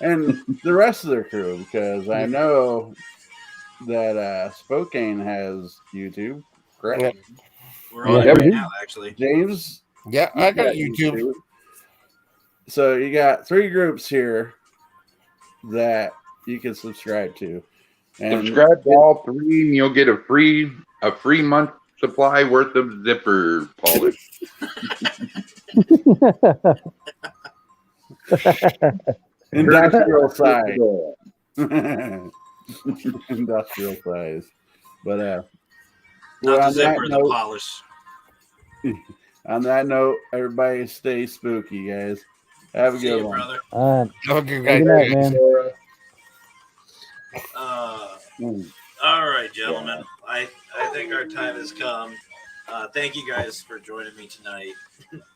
And the rest of their crew, because I know that Spokane has YouTube, correct? We're on it right now, actually. James? Yeah, I got YouTube. So you got 3 groups here that you can subscribe to. And Subscribe to all 3 and you'll get a free month supply worth of zipper polish. Industrial size. Industrial size. But Not the on that zipper, the note- polish. on that note, everybody stay spooky, guys. Have a See good you, one. brother. All right. Okay, Good night, man. All right, gentlemen. I think our time has come. Thank you guys for joining me tonight.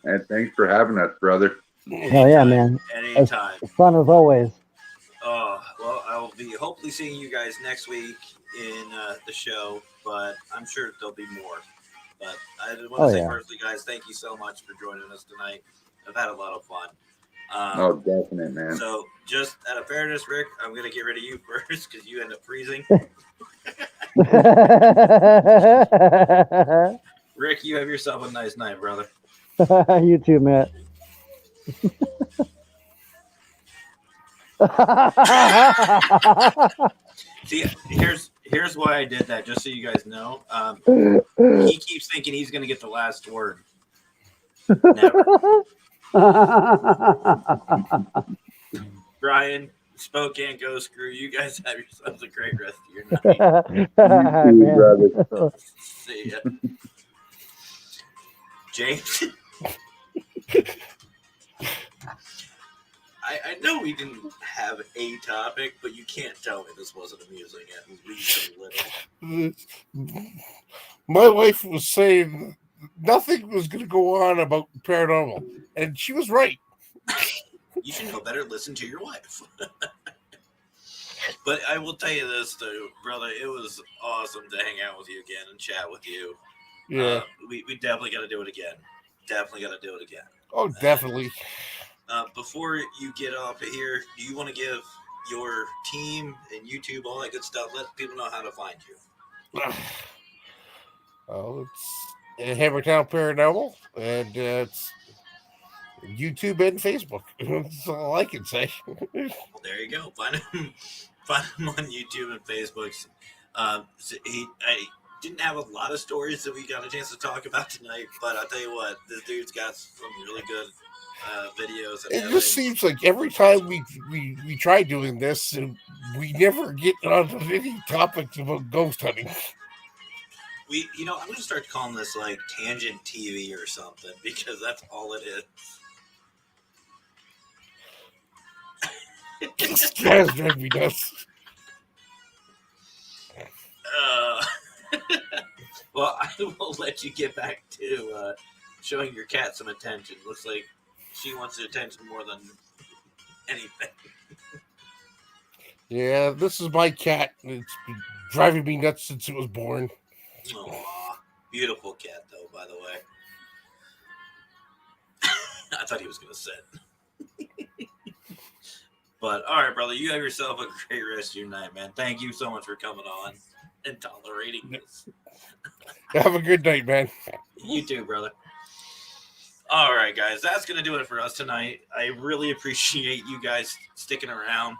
And thanks for having us, brother. Hell yeah, man. Anytime. It's fun as always. Well, I will be hopefully seeing you guys next week in the show, but I'm sure there'll be more. But I just want to say personally, guys, thank you so much for joining us tonight. I've had a lot of fun. Oh, definite, man. So, just out of fairness, Rick, I'm going to get rid of you first because you end up freezing. Rick, you have yourself a nice night, brother. You too, Matt. See, here's why I did that, just so you guys know. He keeps thinking he's going to get the last word. Never. Brian, Spokane Ghost Crew, you guys have yourselves a great rest of your night. You too, brother. See ya. James? I know we didn't have a topic, but you can't tell me this wasn't amusing at least a little. My wife was saying nothing was going to go on about paranormal, and she was right. You should know better. Listen to your wife. But I will tell you this, though, brother. It was awesome to hang out with you again and chat with you. Yeah. We definitely got to do it again. Definitely got to do it again. Oh, definitely. Before you get off of here, do you want to give your team and YouTube, all that good stuff, let people know how to find you? Oh, it's Hammertown Paranormal, and it's YouTube and Facebook. That's all I can say. Well, there you go. Find him on YouTube and Facebook. I didn't have a lot of stories that we got a chance to talk about tonight, but I'll tell you what, this dude's got some really good videos. And It just seems like every time we try doing this, and we never get onto any topics about ghost hunting. I'm gonna start calling this like Tangent TV or something, because that's all it is. This guy's driving me nuts. Well, I will let you get back to showing your cat some attention. Looks like she wants your attention more than anything. Yeah, this is my cat. It's been driving me nuts since it was born. Aw, beautiful cat, though, by the way. I thought he was going to sit. But all right, brother, you have yourself a great rest of your night, man. Thank you so much for coming on and tolerating this. Have a good night, man. You too, brother. All right, guys, that's going to do it for us tonight. I really appreciate you guys sticking around.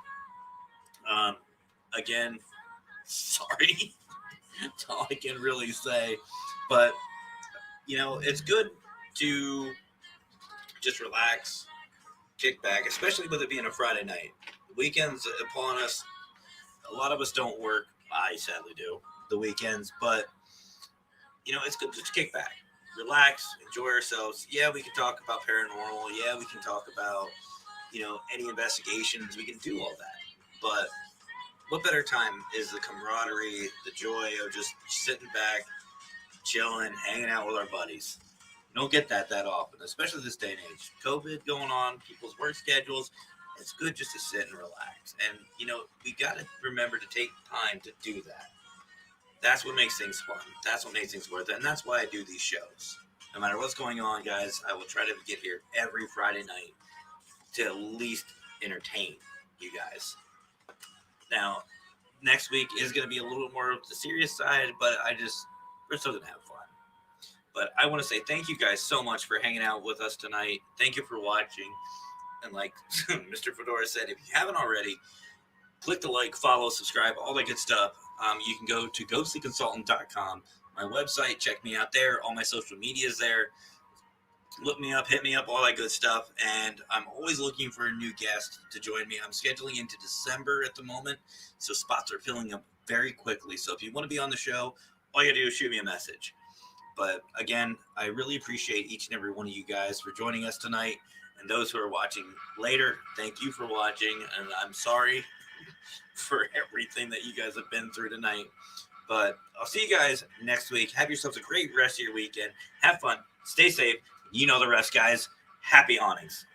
Again, sorry. That's all I can really say. But, you know, it's good to just relax, kick back, especially with it being a Friday night. The weekends upon us, a lot of us don't work. I sadly do the weekends, but, you know, it's good to just kick back, relax, enjoy ourselves. Yeah, we can talk about paranormal. Yeah, we can talk about, you know, any investigations. We can do all that. But what better time is the camaraderie, the joy of just sitting back, chilling, hanging out with our buddies. You don't get that often, especially this day and age. COVID going on, people's work schedules. It's good just to sit and relax. And, you know, we got to remember to take time to do that. That's what makes things fun. That's what makes things worth it. And that's why I do these shows. No matter what's going on, guys, I will try to get here every Friday night to at least entertain you guys. Now, next week is going to be a little more of the serious side, but we're still going to have fun. But I want to say thank you guys so much for hanging out with us tonight. Thank you for watching. And like Mr. Fedora said, if you haven't already, click the like, follow, subscribe, all that good stuff. You can go to ghostlyconsultant.com, my website. Check me out there. All my social media is there. Look me up, hit me up, all that good stuff. And I'm always looking for a new guest to join me. I'm scheduling into December at the moment, so spots are filling up very quickly. So if you want to be on the show, all you got to do is shoot me a message. But again, I really appreciate each and every one of you guys for joining us tonight. And those who are watching later, thank you for watching. And I'm sorry for everything that you guys have been through tonight. But I'll see you guys next week. Have yourselves a great rest of your weekend. Have fun. Stay safe. You know the rest, guys. Happy awnings.